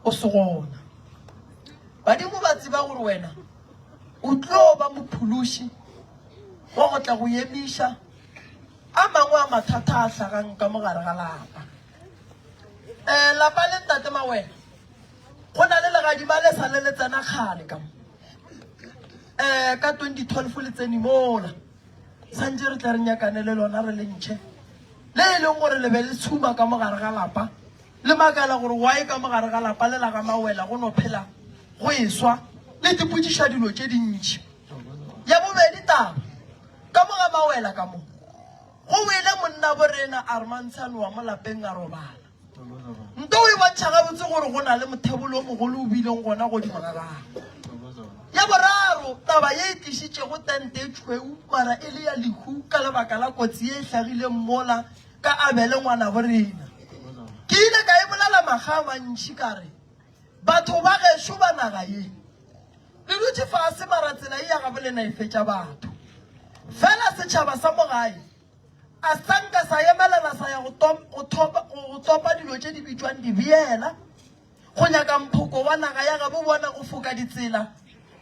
o se gona badimo ba tseba gore wena o tlo ba mophološi wa go tla go emiša a mangwe a mathata a hlagang ka mogare ga lapa lapa le ntate Mawela go na le legadima le sa le le tsena kgale ka mo ka 2012 le tsene mola santse re tla re nyakane le lona re le ntšhe le e leng gore le be le tshuma ka mogare ga lapa le makala gore wae ka mogare ga lapa le la ga Mawela go no phela go eswa le dipotšiša dilo tše dintšhi ya bobedi taba ka moga Mawela ka mo go wele monna borena Armantshane wa mo lapeng a robala nto o e bontšha gabotse gore go na le mothebolo o mogolo o bileng gona godimo ga gago ya boraro taba ye e tlišitšego tente e tšhweu mara e le ya lehu ka lebaka la kotsi ye e hlagileng mola ka Abele ngwana borena ke ile ka e bolela maga a mantši kare batho ba gešo ba naga ye le dutše fase mara tsela e ya gabolena e fetša batho fela setšhaba sa mogae a sanka sa emelela sa ya go topa dilo tše di bitšwang dibeela go nyaka mphoko wa naga ya gabo bona go foka ditsela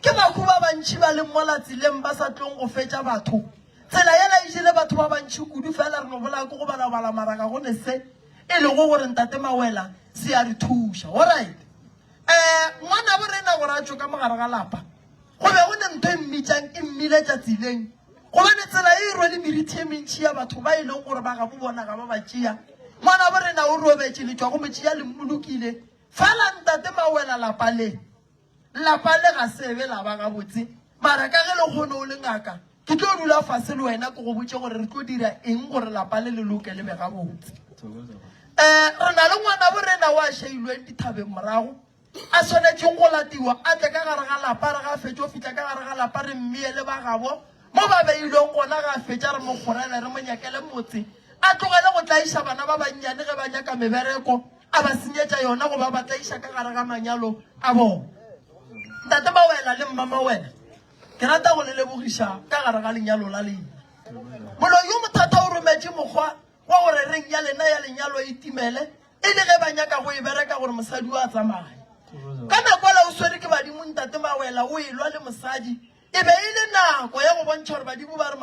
ke bahu ba bantši ba leng mola tseleng ba sa tlong go fetša batho tsela yela e jele batho ba bantši kudu fela re no bola ke go balabala maraka go ne se e le go gore ntate Mawela se a re thuša alright ngwana borena gore a tšo ka mogare ga lapa go be go ne ntho e mmitšang e mmiletša tseleng gobane tsela e rwele meriti e mentšhi ya batho ba e leng gore ba gabo bona ga ba ba tšea ngwana borena o robetše letšwa go metšea le mmolokile fela ntate Mawela lapa le ga sebe la ba gabotse mara ka ge le kgone o le ngaka ke tlo dula fase le wena ke go botse gore re tlo dira eng gore lapa le loke le be gabotse re na le ngwana borena wa šeilweng dithabeng morago a tshwanetseng go latiwa a tle ka gare ga lapa re ga fetša o fitlha ka gare ga lapa re mmee le ba gabo mo ba beilweng gona ga fetša re mo kgorele re mo nyakele motse a tlogele go tlaiša bana ba bannyane ge ba nyaka mebereko a ba senyetša yona go ba tlaiša ka gare ga manyalo a bona ntate Mawela le mma Mawela ke rata go le lebogiša ka gare ga lenyalo la lena molo yo mothata o rometše mokgwa wa gore reng ya lena ya lenyalo e itimele e le ge ba nyaka go e bereka gore mosadi o a tsamaye ka nako ela o swere ke badimo ntate Mawela o e lwa le mosadi e be e le nako ya go bontšha gore badimo ba re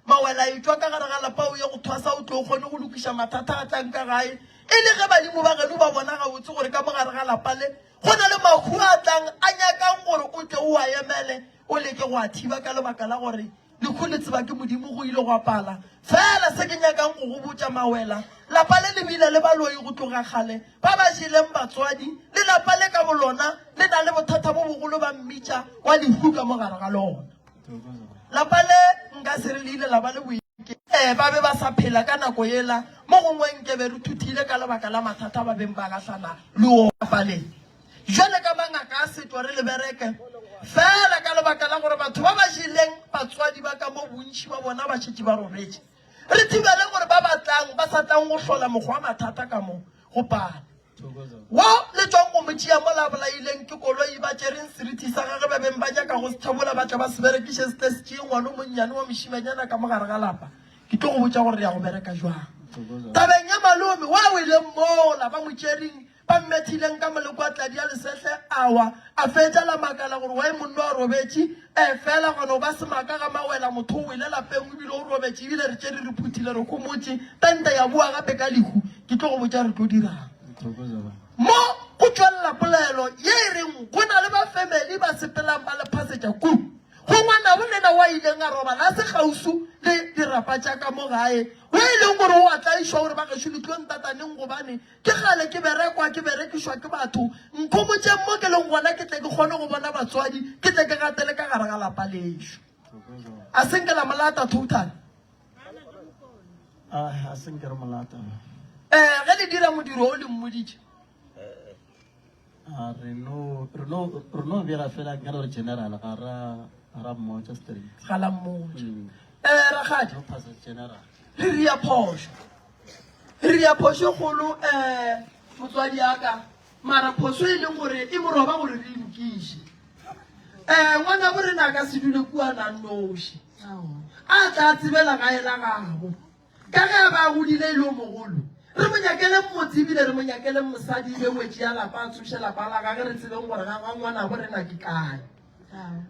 Mawela e tšwa ka gare ga lapa o ye go thwasa o tlo o kgone go lokiša mathata a tlang ka gae e le ge badimo ba geno ba bona gabotse gore ka mogare ga lapa le go na le mahu a tlang a nyakang gore o tle o a emele o leke go a thiba ka lebaka la gore lekhu le tseba ke modimo go ile go apala fela se ke nyakang go go botša Mawela lapa le lebile le baloi go tloga kgale ba ba jeleng batswadi le lapa le ka bolona le na le bothata bo bogolo ba mmitša wa lehu ka mogare ga lona lapa le nka se re le ile la ba le boike ba be ba sa phela ka nako yela mo gongwe nke be re thuthile ka lebaka la mathata ba beng ba gahlana le o lapaleng jwale ka mangaka a setwa re le bereke fela ka lebaka la gore batho ba ba jeleng batswadi ba ka mo bontši ba bona ba šetše ba robetše re thibele gore ba batlang ba sa tlang go hlola mokgwa wa mathata ka mo go pala wo le tswang go motšea mo la bolaileng ke koloi ba tšereng seriti sa gage ba beng ba nyaka go se thabola ba tla ba se berekiše se tle se tšee ngwane o monnyane wa mošimanyana ka mogare ga lapa ke tlo go botša gore re ya go bereka jwang tabeng ya malome wa weleng mola ba mo tšereng ba mmethileng ka moleko a tladi ya lesehle awa a fetša la makala gore wa e monno a robetše fela gona o ba se maka ga Mawela motho o wele lapeng ebile o robetše ebile re tšere re phuthile re khomotše tente ya bua gape ka lehu ke tlo go botša re tlo dirang mo go tšwelela polelo ye e reng go na le bafamily ba sepelang ba le phasetša kudu go ngwana bolena wa ileng a robala a se gausu le dirapa tša ka mo gae o e leng gore o a tlaišwa gore ba gešo le tlo ntataneng gobane ke gale ke berekwa ke berekišwa ke batho nkgomotšeng mo ke leng gona ke tle ke kgone go bona batswadi ke tle ke gatele ka gare ga lapa lešo a senkela molata total a senkere molata ge le dira modiro o le mmoditše re no bega fela ka re general ga ra mmotša street ga la mmotša ragadi general re ria phošo kgolo motswadi yaka mara phoso e leng gore e moroba gore re lokiše ngwana borena ka se dule kua nannoši a tla tsebela gae la gago ka ge ba godile e le o mogolo re mo nyakele motse ebile re mo nyakele mosadi le ngwetsi ya lapa a tshoše lapa la gage re tsebeng gore ga ngwana bo rena ke kae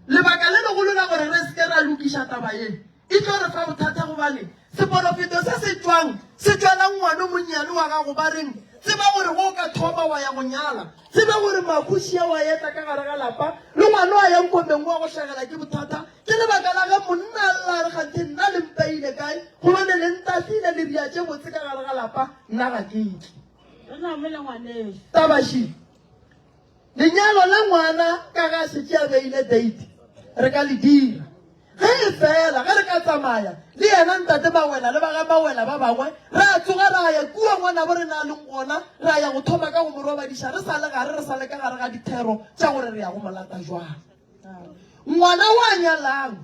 lebaka le legolo la gore re seke ra lokiša taba ye e tlo re fa bothata gobane seporofeto se se tswalang ngwana monnyane wa gago ba reng tseba gore go ka thoma wa ya go nyala tseba gore makhuši a wa eta ka gare ga lapa le ngwana wa yang komeng wa go tlhagela ke bothata ke lebaka la ge monna alla re gante nna le mpeile kae gobane le ntatile le riatše botse ka gare ga lapa nna ga keke tabaši lenyalo la ngwana ka ga setse a beile date re ka le dira ge e fela ge re ka tsamaya le yena ntate bawela le baga bawela ba bangwe re a tsoga ra ya kua ngwana bo re na leng gona re a ya go thoma ka go morobadiša re sa le gare re sa le ka gare ga dithero tša gore re ya go molata jwang ngwana wa nyalang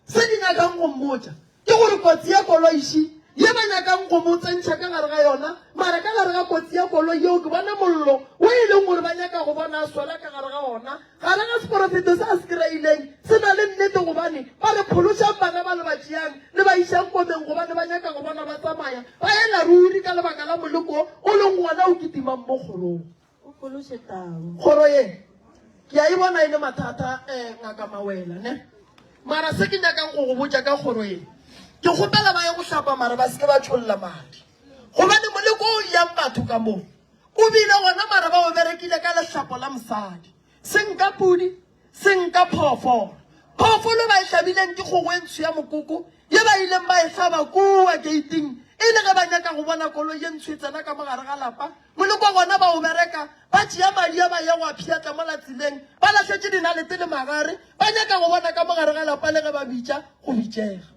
se di nyakang go mmotša ke gore kotsi ya koloiši ye ba nyakang go mo tsentšha ka gare ga yona mara ka gare ga kotsi ya koloi yeo ke bona mollo o e leng gore ba nyaka go bona a swela ka gare ga ona gare ga seporofeto se a se kry-ileng se na le nnete gobane ba re phološang bana ba le ba tšeang le ba išang komeng gobane ba nyaka go bona ba tsamaya ba ela ruri ka lebaka la moleko o leng gona o ketimang mo kgorong kgoro ye ke a e bona e le mathata ngaka mawela ne mara se ke nyakang go go botša ka kgoro ye ke kgopela ba ye go hlapa mara ba seke ba tšholla madi gobane moleko o yang batho ka moo o bile gona mara ba o berekile ka lehlapo la mosadi senka pudi senka phoofolo ba e hlabileng ke kgogo e ntsho ya mokoko ye ba ileng ba e hlaba kua gating e le ge ba nyaka go bona koloi ye ntsho e tsena ka mogare ga lapa moleko gona ba o bereka ba tšea madi a ba ya go a phiatla mo latseleng ba latlhetse dinalete le magare ba nyaka go bona ka mogare ga lapa le ge ba bitša go bitšega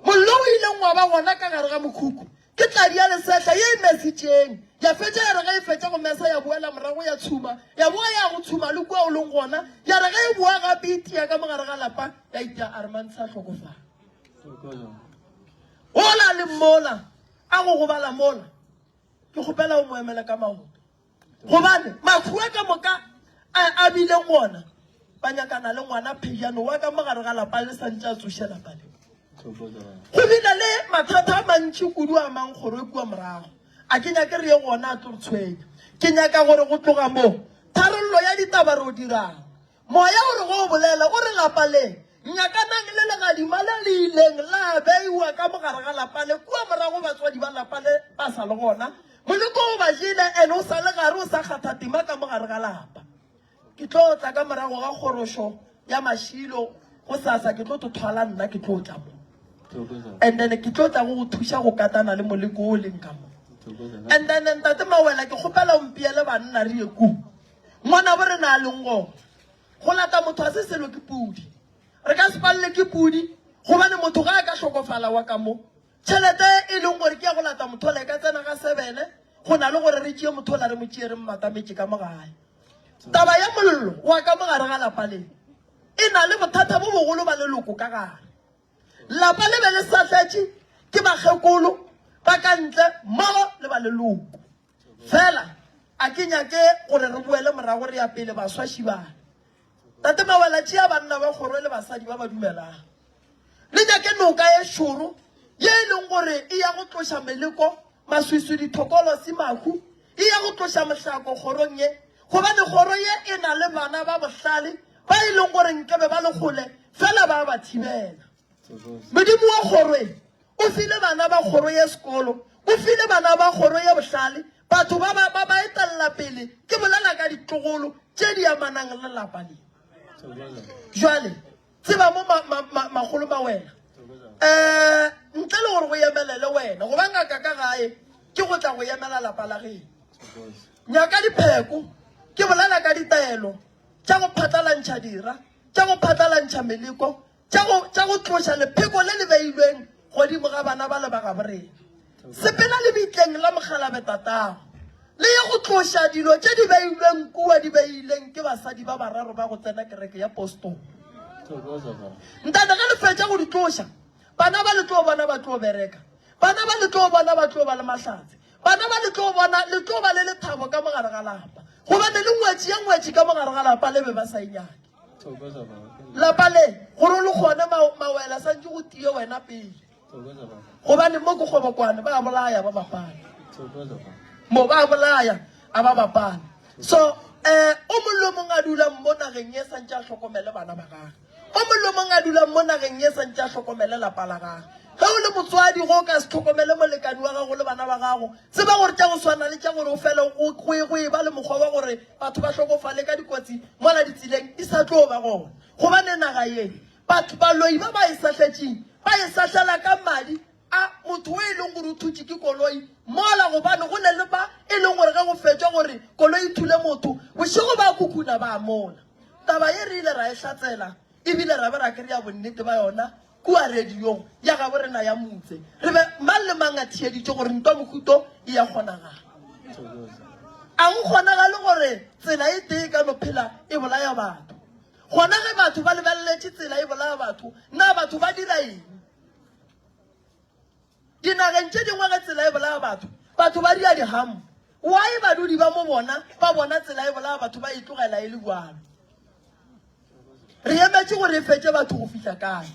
mollo o ileng wa ba gona ka gare ga mokhukhu ke tladi ya lesetla ye e mesitšeng ya fetša ya re ge e fetša go mesa ya boela morago ya tshuma ya boa ya go tshuma le kua o leng gona ya re ge e boa gape e tia ka mogare ga lapa ya itia a re mantsha tlhokofala ola le mola a go gobala mola ke kgopela o mo emele ka maoto gobane makhua ka moka a bileng gona ba nyakana le ngwana phejano wa ka mogare ga lapa le santse a tsoše lapa le go bile le mathata a mantši kudu a mang kgoro e kua morago a ke nyake re ye gona a tlo re tshwenya ke nyaka gore go tloga moo tharollo ya ditaba re o dirang moya gore go o bolela o re lapa leng nyakanang le legadima le le ileng la beiwa ka mogare ga lapa le kua morago batswadi ba lapa le ba sa le gona moleko o ba jele ene o sa le gare o sa kgatha tima ka mogare ga lapa ke tlo tla ka morago ga kgorošo ya mašilo go sasa ke tlo tothwala nna ke tlo tla mo and then ke tlo tla go thuša go katana le moleko o leng ka mo and then ntate mawela ke kgopela ompiele banna re ye ku ngwana bo re na leng go lata motho a se selo ke pudi re ka se palele ke pudi gobane motho ga a ka tlhokofala wa ka mo tšhelete e leng gore ke ya go lata motho la e ka tsena ga sebene go na le gore re tšee motho la re mo tšee re mmatametše ka mogae taba ya mollo wa ka mogare ga lapa leng e na le bothata bo bogolo ba leloko ka gare lapa le be le satletše ke bakgekolo ba ka ntle mmogo le ba leloko fela a ke nyake gore re boele morago re ya pele baswaši bane tate mawela tšea banna ba kgoro le basadi ba ba dumelang le nyake noka ye šoro ye e leng gore e ya go tloša meleko maswiswi dithokolo se mahu e ya go tloša mohlako kgorong ye gobane kgoro ye e na le bana ba bohlale ba e leng gore nkebe ba le kgole fela ba ba thibela modimo wa kgoroe o file bana ba kgoro ye sekolo o file bana ba kgoro ye bohlale batho ba etelela pele ke bolela ka ditlogolo tše di amanang le lapa le jwale tseba mo magolo ba wena ntle le gore go emelele wena goba ngaka ka gae ke go tla go emela lapa la geno nyaka dipheko ke bolela ka ditaelo tša go phatlalantšha dira tša go phatlalantšha meleko tša go tloša lepheko le le beilweng godimo ga bana ba le ba ga borena sepela le bitleng la mogalabe tatago le ye go tloša dilo tše di beilweng kua di beileng ke basadi ba bararo ba go tsena kereke ya postong ntate ge le fetša go di tloša bana ba le tlo bona ba tlo bereka bana ba le tlo bona ba tlo ba le mahlatse bana ba le tlo bona le tlo ba le lethabo ka mogare ga lapa gobane le ngwetši ya ngwetši ka mogare ga lapa le be ba sa inyake lapa le gore le kgone mawela santse go tie wena pele gobane mo ke kgobokwane ba bolaya ba bapane mo ba bolaya a ba bapala. So o mollo mong a dula mo nageng e santse a hlokomele bana ba gagwe, o mollo mong a dula mo nageng e santse a hlokomele lapa la gagwe. Ga o le motswadi go ka se tlhokomele molekane wa gago le bana ba gago, tseba gore tja go swana le tja gore o fele go e ba le mokgwa wa gore batho ba hlokofale ka dikotsi mola ditseleng e sa tlo ba gona. Gobane naga ye batho baloi ba ba e satletseng ba e satlela ka madi a motho o e leng gore o thutse ke koloi mola, gobane go ne le ba e leng gore ga go fetšwa gore koloi e thule motho bošego ba kukuna ba mola. Taba ye re ile ra e hlatsela ebile ra be ra kry-a bonnete ba yona kua radiong ya ga borena ya motse, re be mang le mang a thieditse gore ntwa mohuto e ya kgonagala. A go kgonagale gore tsela e tee ka no phela e bolaya batho, gona ge batho ba lebeletse tsela e bolaya batho, na batho ba dira eng? Dinageng tše dingwe ge tsela e bolaya batho, batho ba dia dihamo. Why badudi ba mo bona ba bona tsela e bolaya batho ba e tlogela e le bjalo? Re emetse gore e fetse batho go fihla kae?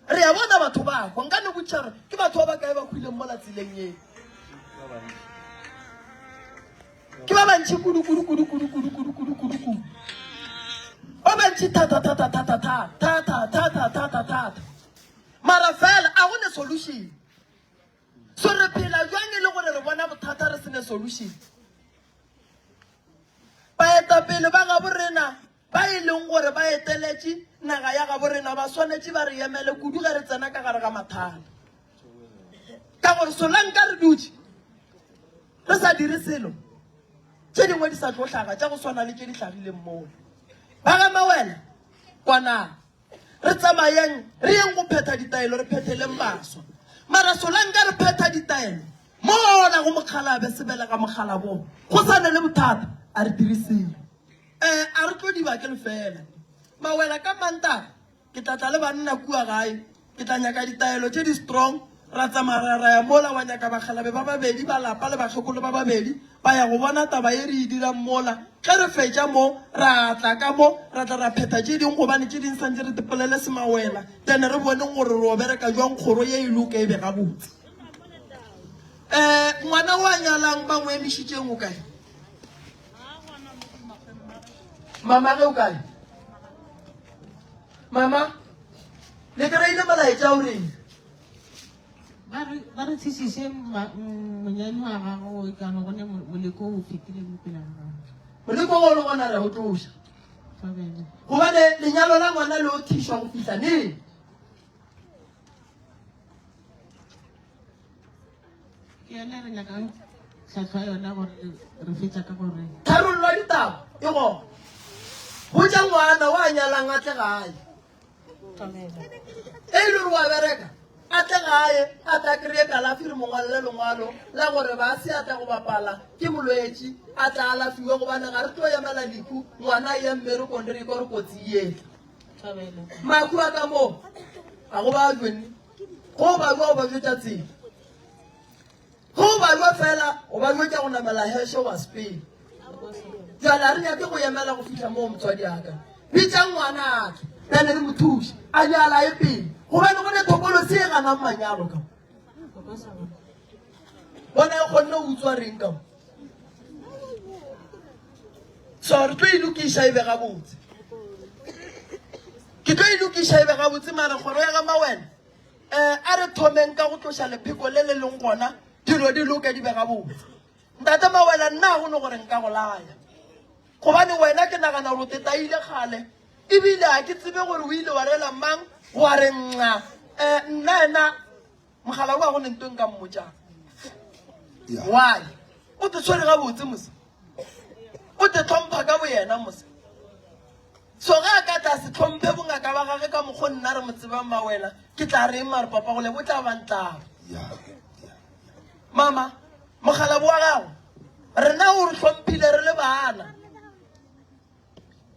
Re a bona batho ba go nka ne botšhare ke batho ba kae ba khwileng mo la tseleng ye? Ke ba bantši kudu o bantši thata mara fela a go ne solution. So re phela jwang e le gore re bona bothata re sene solution? Baetapele ba ga borena ba e leng gore ba eteletše naga ya ga borena ba swanetše ba re emele kudu ge re tsena ka gare ga mathata, ka gore solanka re dutše re sa dire selo tše dingwe di sa tlo hlaga tša go swana le tše di hlagileng moo. Ba ga mawela kwana re tsamayeng re yeng go phetha ditaelo, re phetheleng baswa, mara solanka re phetha ditaelo mola go mokgalabe sebele ka mokgalabong go sane le bothata a re diriseng. A re tlo diba ke lefela mawela ka manta ke tlatla le banna kua gae, ke tla nyaka ditaelo tše di strong, ra tsamaya ra ya mola wa nyaka bagalabe ba babedi ba lapa le bakgekolo ba babedi ba ya go bona taba ye re e dirang mola. Ge re fetša mo ra tla ka mo ra tla ra phetha tše dingwe gobane tše ding santse re tepolele semawela tene re boneng gore re o bereka jwang kgoro ye e loka e be gabotse. Ngwana o a nyalang ba mo emišitšeng o kae? Mama ge o kae? Mama le kry-ile molaetša o reng? ba re tshišiše monyane wa gago e kano gone moleko o fetile mo pela gago. Moleko go le gona re o tloša gobane lenyalo la ngwana le o thišwa go fihla neng? Ke yone re nyakang tlhatlhwa yona gore re fetša ka gore tharollo ya ditaba e gona botša ngwana wa nyalang a tle gae e ile gore wa bereka a tle gae a tla kry-e kalafi re mongwalele lengwalo la gore ba se a tla go bapala ke bolwetši a tla alafiwe gobane ga re tlo emela leku ngwana ye mmerekong re iko re kotsi yela maku a ka moo ga go ba jone go ba jwa go ba jwetša tsela go ba jwa fela go ba jwetša go namela heshe wa spain. Jwale a re nyake go emela go fitlha moo motswadi aka bitša ngwana ake tane re mo thuše a nyala e pele gobane go ne thopolosi e ganang manyalo ka bona e kgonne o utswa reng ka mo. So re tlo e lokiša e be gabotse, ke tlo e lokiša e be gabotse, mara kgoro ya ga mawena a re thomeng ka go tloša lepheko le le leng gona dilo di loke di be gabotse. Ntate mawela nna go ne gore nka go laya gobane wena ke nagana gore o tetaile kgale ebile a ke tsebe gore o ile wa rela mang wa re nna ena mogala wa go ne ntong ka mmotšang why o te tshwere gabotse mose, o te tlhompha ka bo yena mose. So ge a ka tla se tlhomphe bongaka ba gage ka mokgo nna re mo tsebang mawela ke tla reng mare papa gole bo tla bantlago mama mogala bo wa gago rena o re tlhomphile re le bana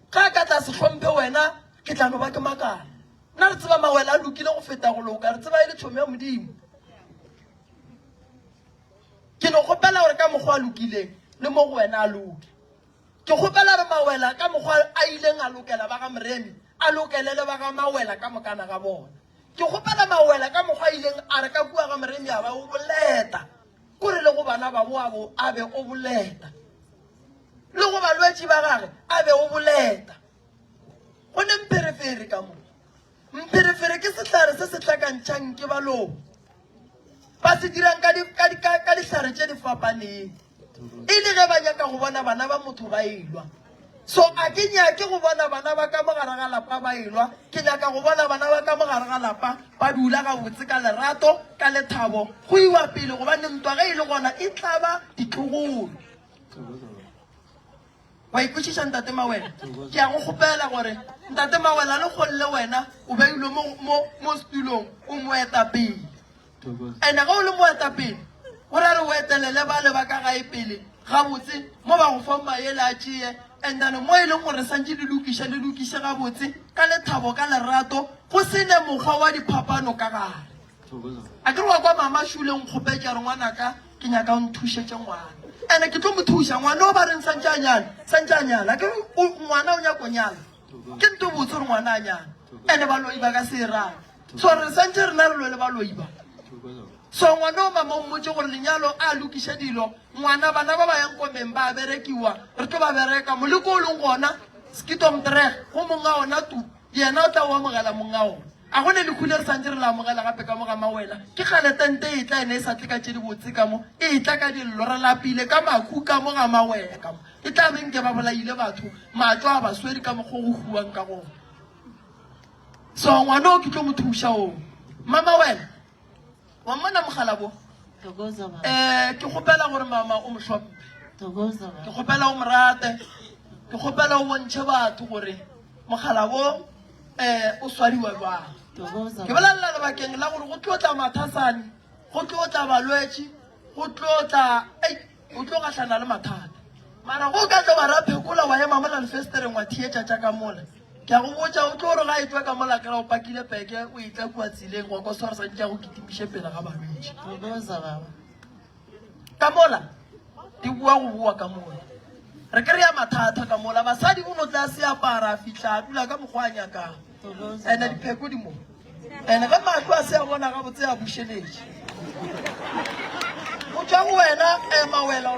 ga ka tla se tlhomphe wena ke tla no ba ke makala nna re tseba mawela a lokile go feta go loka, re tseba e le tšhomo ya modimo. Ke no kgopela gore ka mokgwa a lokileng le mo go wena a loke, ke kgopela re mawela ka mokgwa a ileng a lokela ba ga Moremi a lokelele ba ga mawela ka mokana ga bona, ke kgopela mawela ka mokgwa a ileng a re ka kua ga Moremi a ba o boleta kore le go bana ba boabo a be o boleta le go balwetši ba gage a be o boleta go ne mpherefere ka mo mpherefere ke setlhare se se tlakantšhang ke balong ba se dirang ka ditlhare tše di fapaneng e le ge ba nyaka go bona bana ba motho ba elwa so a ke nyake go bona bana ba ka mogare ga lapa ba elwa ke nyaka go bona bana ba ka mogare ga lapa ba dula gabotse ka lerato ka lethabo go iwa pele gobane ntwa ge e le gona e tlaba ditlogolo wa ikwešiša ntate mawela ke ya go kgopela gore ntate mawela le kgolle wena o beilwe mo setulong o moetapele ande ga o le moetapele go ra re o etelele ba le ba ka gae pele gabotse mo ba go fa maele a tšee and then mo e leng gore santse le lokiše gabotse ka lethabo ka lerato go sene mokgwa wa diphapano ka gare a ke re wa kwa mama šuleng kgopetša re ngwanaka ke nyaka o nthušetse ngwana ande ke tlo mo thuša ngwana o ba reng santse a nyala ke ngwana o nyako nyala ke nto botse re ngwana a nyala ande baloiba ka se rang so re santse rena re lo le baloiba so ngwana o mama o mmotse gore lenyalo a lokiše dilo ngwana bana ba ba yang komeng ba berekiwa re tlo ba bereka moleko o leng gona skitomtreg go monga ona tu yena o tla o amogela monga ona a gone lekhule re santse re la amogela gape ka mo ga mawela ke galetente e tla ene e sa tle ka tše di botse ka mo e tla ka dillo re lapile ka maku ka mo ga mawela ka mo e tla menke ba bolaile batho matlo a baswedi ka mokgo go huang ka gona so ngwana o ke tlo mo thuša o mama wena wa mmona mogala bo ke kgopela gore mama o mohlompe ke kgopela o morate ke kgopela o bontšhe batho gore mogala bo o swariwa jwang ke bolelela lebakeng la gore go tlo tla mathasane go tlo tla balwetši go tlo gahlana le mathata mara go ka tlo ba ra phekola wa ema mola lefestereng wa thietša tša ka mola ke a go botša o tlo gore ga e tswa ka mola kera o pakile peke o e tla kua tseleng wa ko sware santse ya go kitimiše pele ga balwetši ka mola di bua go bua ka mola re kry-a mathata ka mola basadi o no tla se apara a fitlha a dula ka mokgwa a nyakang ande dipheko di mo ande ge matlo a se a bona gabotse a bušeletše o tswa go wena mawela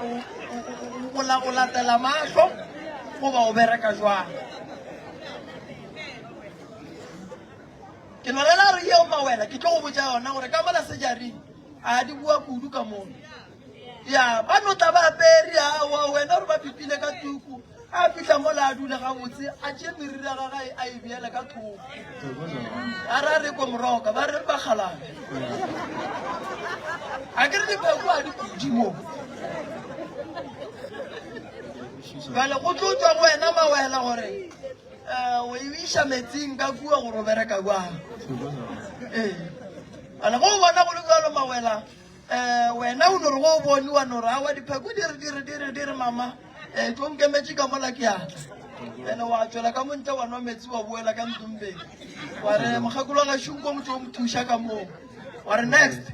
o latela mahlo goba o bereka jwang ke nolela re yeo mawela ke tlo go botša yona gore ka mola sejaring a di bua kudu ka mola ya ba no tla ba apere awa wena gore ba pipile ka tuku a fitlha mola a dule gabotse a tšee meriri ya gagae a e beele ka thoko a re a rekwe moroka ba re ba galabe a ke re dipheko a di kudimo bale go tlo tswa go wena mawela gore o e iša metsing ka kua gore o bereka jwang ane go o bona go le jalo mawela wena o nore go o bone wa nore awa dipheko dire mama tlo nkemetse ka mola ke atla ene wa tswela ka montle wa nwa metsi wa boela ka ntombeng wa re mogekolo ga šunko motho o mo thuša ka moo wa re next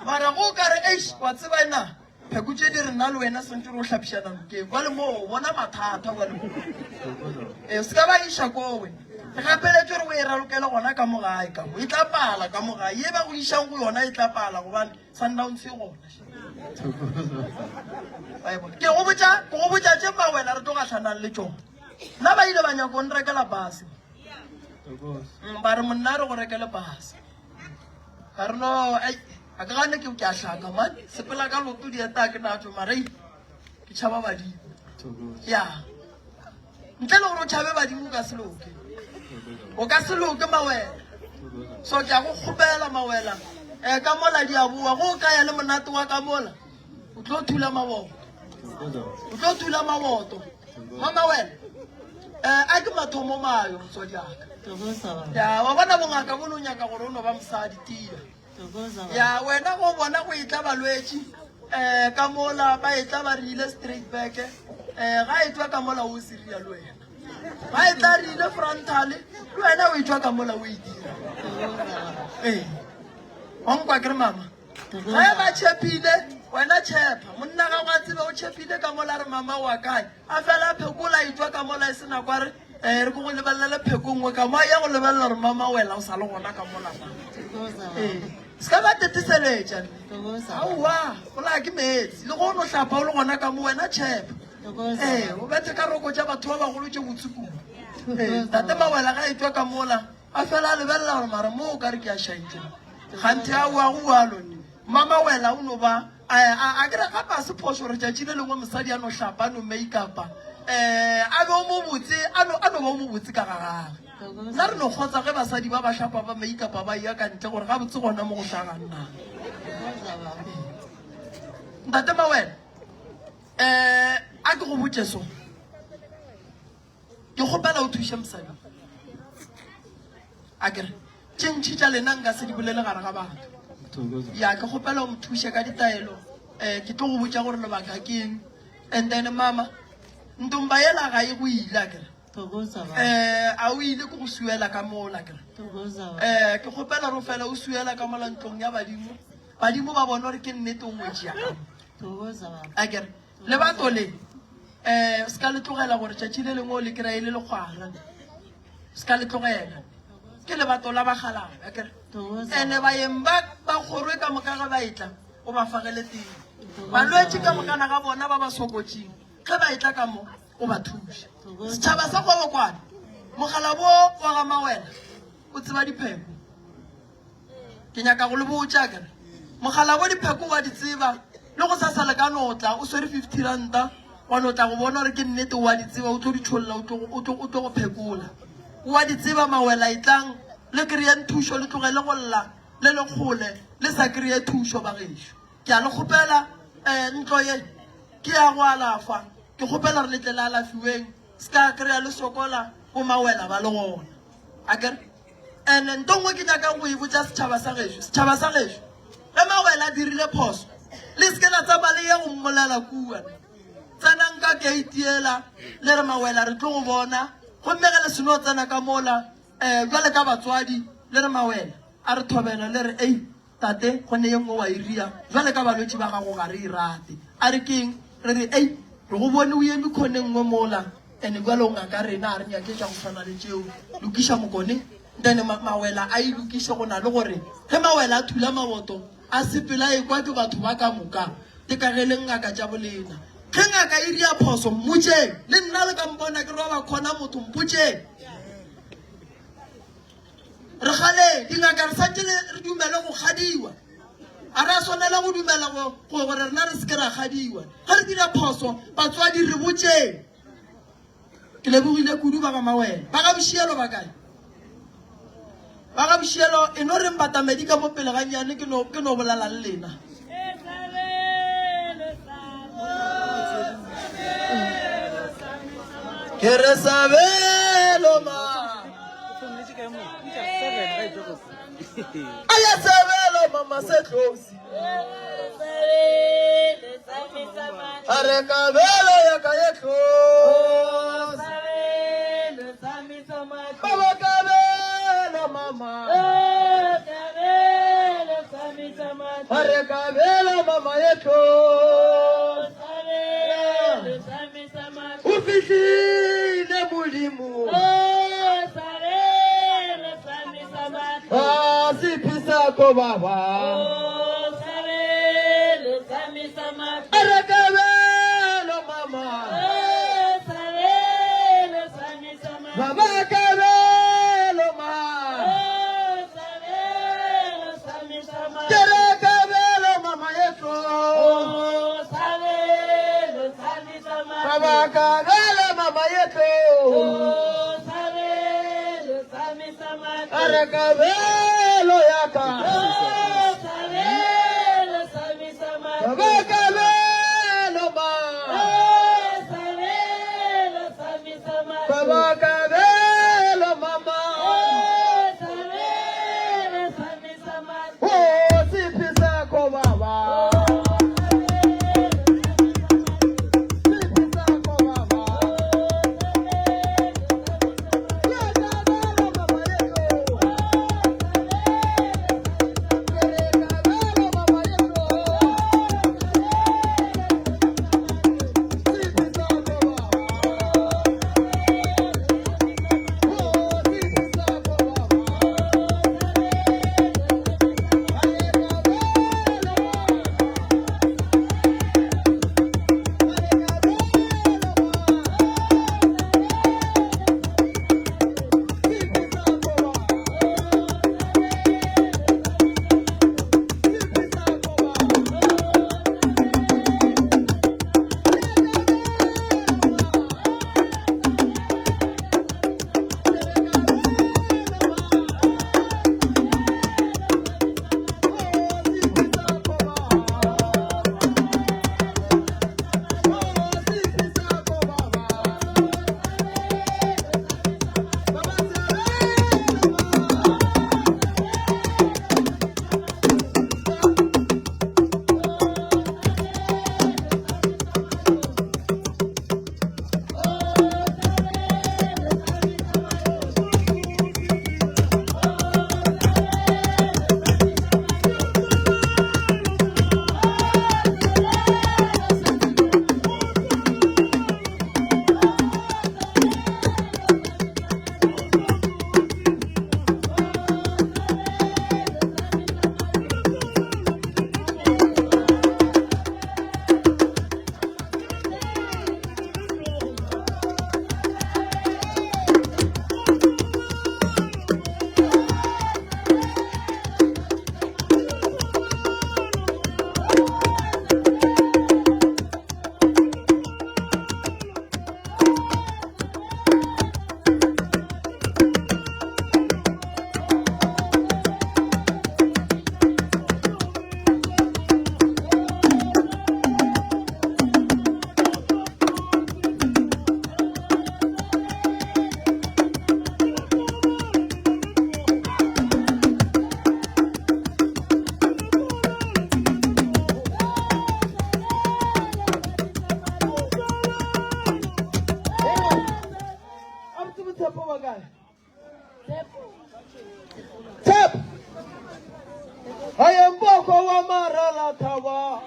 mara go ka re wa tseba ena pheko tše di re nna le wena sentse re o tlhapišana nokeng kwa le moo bona mathata kwa le moo se ka ba iša kowe re gapeletse gore o e ralokele gona ka mogae ka mo e tla pala ka mogae ye ba go išang go yona e tla pala gobane sundowns e gona ke go botša tše mawela re tlo gatlhanang le tšona nna ba ile ba nyako o nrekela base ba re monna re go rekele base ga re no a ka gane ke a hlaka man sepela ka loto dieta ke natso marei ke tšhaba badimo ya ntle le gore o tšhabe badimo o ka se loke mawela so ke a go kgopela mawela ka mola di a bua go ka ya le monate wa ka mola o tlo thula maboto mama wena a ke mathomo mayo motswadi aka ya wa bona bongaka bo no nyaka gore o no ba mosadi tia ya wena go bona go itla balwetši ka mola ba itla ba rile straight back ga e tswa ka mola o seria le wena ga e tla rile frontale le wena o e tswa ka mola o e dira onkwa kere mama ga e ba tšhepile wena tšhepa monna ga go a tsebe o tšhepile ka mola re mama wa kae a fela phekola e tswa ka mola e sena kwa re re go go lebelela pheko nngwe ka ma ya go lebelela gore mama wela o sa le gona ka molapa se ka ba teteseletša aowa go la ke metsi le go no tlhapa o le gona ka mo wena chepa o bete ka roko tša batho ba bagolo tše botsukuma tate mawela ga etwa ka mola a fela a lebelela gore mara mo o ka re ke a shaitse gante a oa go alone mama wela o no ba a kere gape a se phoso gore tšatši le lengwe mosadi a no tlhapa a no makeupa a be o mo botse a no ba o mo botse ka gagage nna re no kgotsa ge basadi ba ba tlhapa ba makeupa ba ia ka ntle gore ga botse gona mo go tlhagannang ntate mawela a ke go botse so ke kgopela o thuše mosadi a kere tše ntšhi tša lena nka se di bolele gare ga batho ya ke kgopela o mo thuše ka ditaelo ke tlo go botsa gore lebaka ke eng and then mama ntomba yela ga e go ile a kere a o ile ke go suela ka mola kere ke kgopela gore fela o suela ka mola ntlong ya badimo ba bona gore ke nnete o ngwetšea a kere le bato le se ka le tlogela gore tšatši le lengwe o le kry-a e le lekgwara se ka le tlogela ke lebato la bagalaga akere ene baeng ba kgorwe ka moka ga ba etla o ba fagele teng balwetse ka mokana ga bona ba ba sokotsing ge ba etla ka mo o ba thuša setšhaba sa kgobokwane mogala bo wa ga mawela o tseba dipheko ke nyaka go le botša kere mogala bo dipheko wa di tseba le go sa sale ka notla o swere 50 ranta wa notla go bona gore ke nnete wa di tseba o tlo di tšholola o tlo go phekola wa di tseba mawela itlang le kry-e thušo le tlogele go lla le lekgole le sa kry-e thušo bagešo ke a le kgopela ntlo ye ke ya go alafa ke kgopela re letle le alafiweng se ka kry-a le sokola bo mawela ba le gona akere and ntongwe ke nyakang go e botsa setšhaba sa gešo ge mawela a dirile phoso le se ke la tsaba le ye go mmolela kua tsenang ka keitiela le re mawela re tlo go bona gomme ge le seno tsena ka mola jwale ka batswadi le re mawela a re thobela le re ei tate go ne ye nngwe wa iria jwale ka balwetse ba gago ga re e rate a re keng re re ei re go bone o eme kgone nngwe mola and jwale o ngaka rena a re nyaketša go tshwana le tšeo lokiša mokone then mawela a e lokiše go na le gore ge mawela a thula maboto a sepela e kwa ke batho ba ka moka ke ka ge le ngaka tša bolena ge ngaka e ria phoso mmotšeng le nna le ka mpona ke roba kgona motho mpotšeng re gale dingaka re santse re dumele go gadiwa a re a swanela go dumela gore rena re seke ra gadiwa ga re dira phoso batswadi re botšeng ke lebogile kudu ba ga mawela ba ga bošielo ba kae ba ga bošielo e no reng batamedi ka mo pele gannyane ke no bolela le lena ke re sabelo ma aya sabelo mama se tlosi are kabelo ya ka ye tlosi baba kabelo mama are kabelo mama ye tlosi o fihlile modimo siphi sakho baba are kabelo mama baba kabelo mama tere kabelo mama yeso baba kabelo mama yeso are kabelo yaka baba kabelo ma baba kabelo mama oh siphi sakho baba marala thaba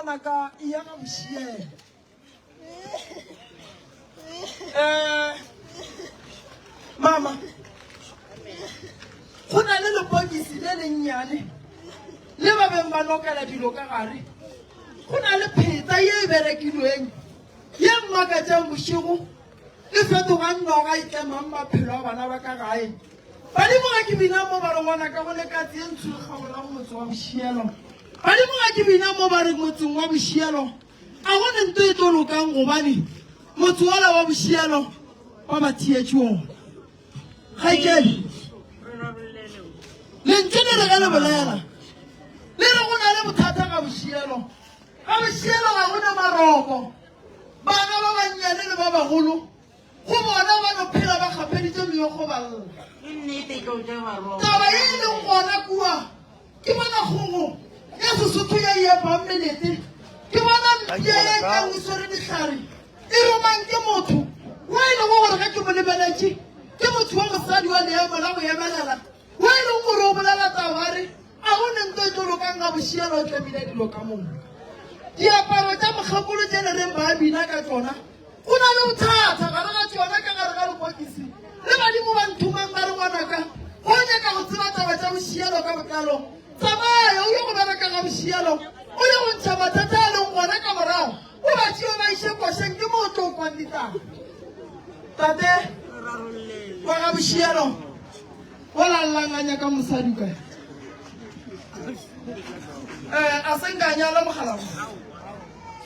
ngwana ka ya ga boshiela mama go na le lepokisi le lennyane le ba beng ba nokela dilo ka gare go na le pheta ye e berekilweng ye mmakatsang bosigo e fetogang noga e tlemang maphelo a bana ba ka gae badimo ga ke bina mo ba re ngwana ka go le katse e ntsho le gagolang motse wa boshielo badimo ga ke bina mo ba re motseng wa boshielo a gone nto e tlo lokang gobane motse wala wa boshielo wa bathietše ona ga ikele lentswe le re ga le bolela le re go na le bothata ga boshielo ga gona maroko bana ba bannyane le ba bagolo go bona ba no phela ba gapeditse meogo balla taba e leng gona kua ke bona kgogo ya sesotho ya epa mmelete ke bona mpia e kang e swere ditlhare e romang ke motho wa e leng gore ga ke mo lebeletse ke motho wa mosadi wa leemo la go emelela wa e leng gore o bolela tabare a gone nto e tlo lokang ga boshielo o tlamile dilo ka moka diaparo tsa mogakolo tse le reng ba bina ka tsona go na le bothata gare ga tsona ka gare ga lepokisi le badimo ba nthumang ba re ngwanaka go nyaka go tseba taba tsa boshielo ka botlalo tsamaya o ye go bereka ga boshielo o ye go ntšha mathata a leng gona ka morago o ba tšeo ba iše košeng ke mo o tlo kwang ditaba tate wa ga boshielo o lalanganya ka mosadi ka a se nka nyala mogalago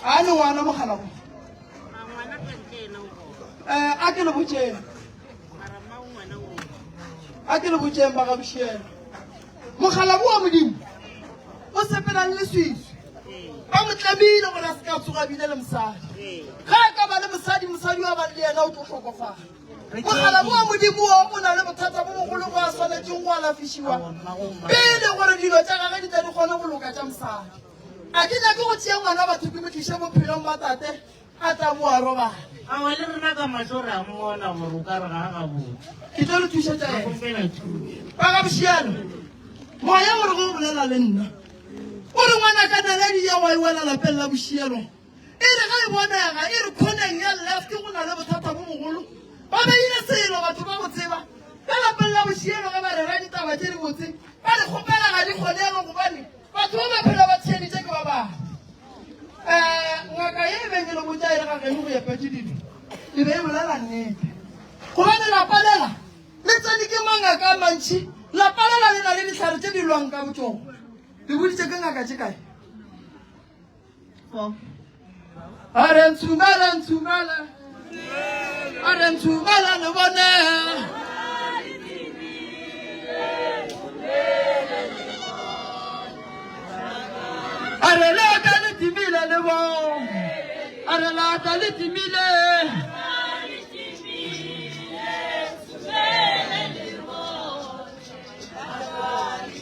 a le ngwana mogalago a ke le botšeng ba ga boshielo mogalago wa modimo o sepelang le swiswi ba mo tlamile gore a se ka tsoga bine le mosadi ga a ka ba le mosadi wa bane le yena o tlo tlhokofala mogalago wa modimo o na le bothata bo bogolo go a tshwanetseng go alafišiwa pele gore dilo tša gage di tla di kgone go loka tša mosadi a ke nyake go tšea ngwana batho ke motliše bophelong ba tate a tla mo a robala awa le rena ka matlho re a mmona gore o ka re ga gabotse ke tlo le thušetša ene ba ga boshielo moya gore go bolela le nna o re ngwana ka naledi ya wa e wela lapeng la boshielo e re ga e bonega e re kgoneng ya lefte go na le bothata bo mogolo ba beile selo batho ba go tseba ka lapeng la boshielo ga ba rera ditaba tse di botse ba di kgopela ga di kgonelo gobane batho ba baphela ba tšheditše ke ba bangwe ngaka ye e beng e le botsa e re ga geno go epetse dilo e be e bolela nnete gobane lapalela le tsedi ke mangaka a mantšhi lapalela le na le ditlhare tse di lwang ka botsogo le boditse ke ngaka tše kae a re ntshumela le bone a re leka le timile le bone a re lata le timile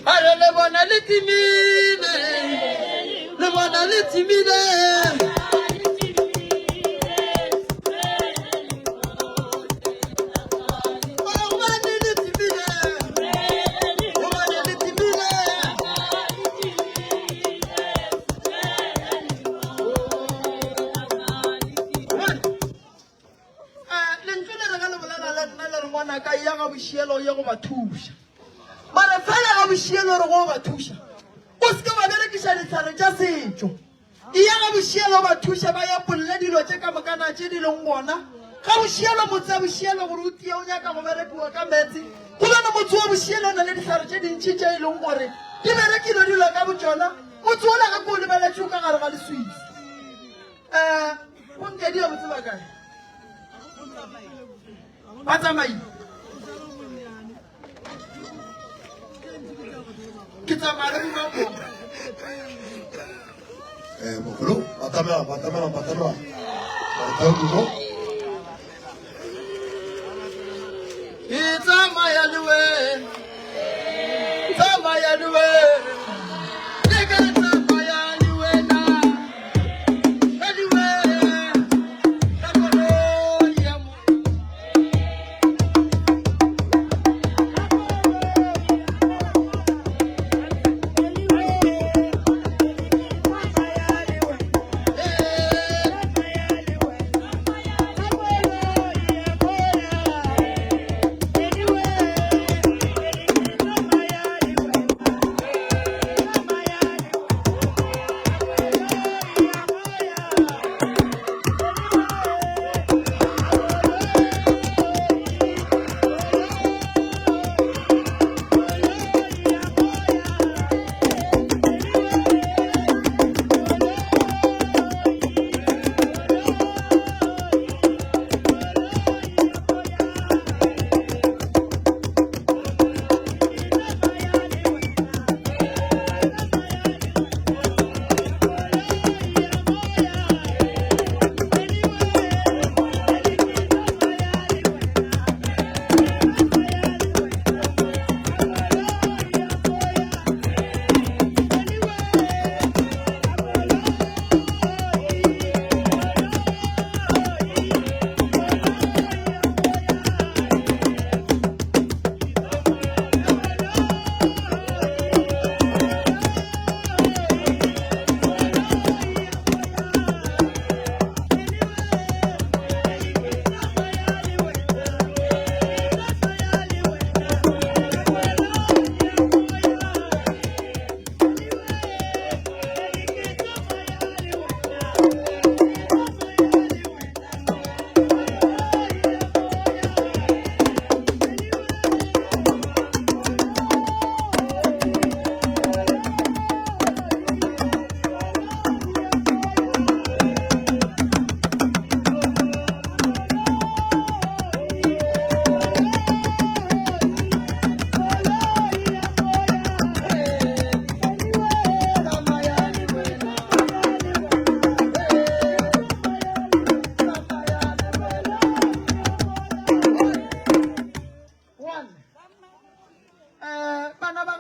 a re le bona le timile le bona le timile ka ya ga boshielo ye go ba thuša mare fela ga boshielo re go ba thuša o se ke ba berekiša ditlhare tša setšo e ya ga boshielo ba thuša ba ya polle dilo tše ka mokana tše di leng gona ga boshielo motse wa boshielo gore o tia o nyaka go berekiwa ka metsi go bana motse wa boshielo o na le ditlhare tše dintšhi tše e leng gore di berekile dilo ka botšona motse ola ga ko o lebeletse o ka gare ga leswisi gonkedi ya botse ba kae ba tsamai ke tsamaya le bobabo mogolo batamela ke tsamaya le we tsamaya le we ke ke tsamaya le wena le we ka koloi ya mo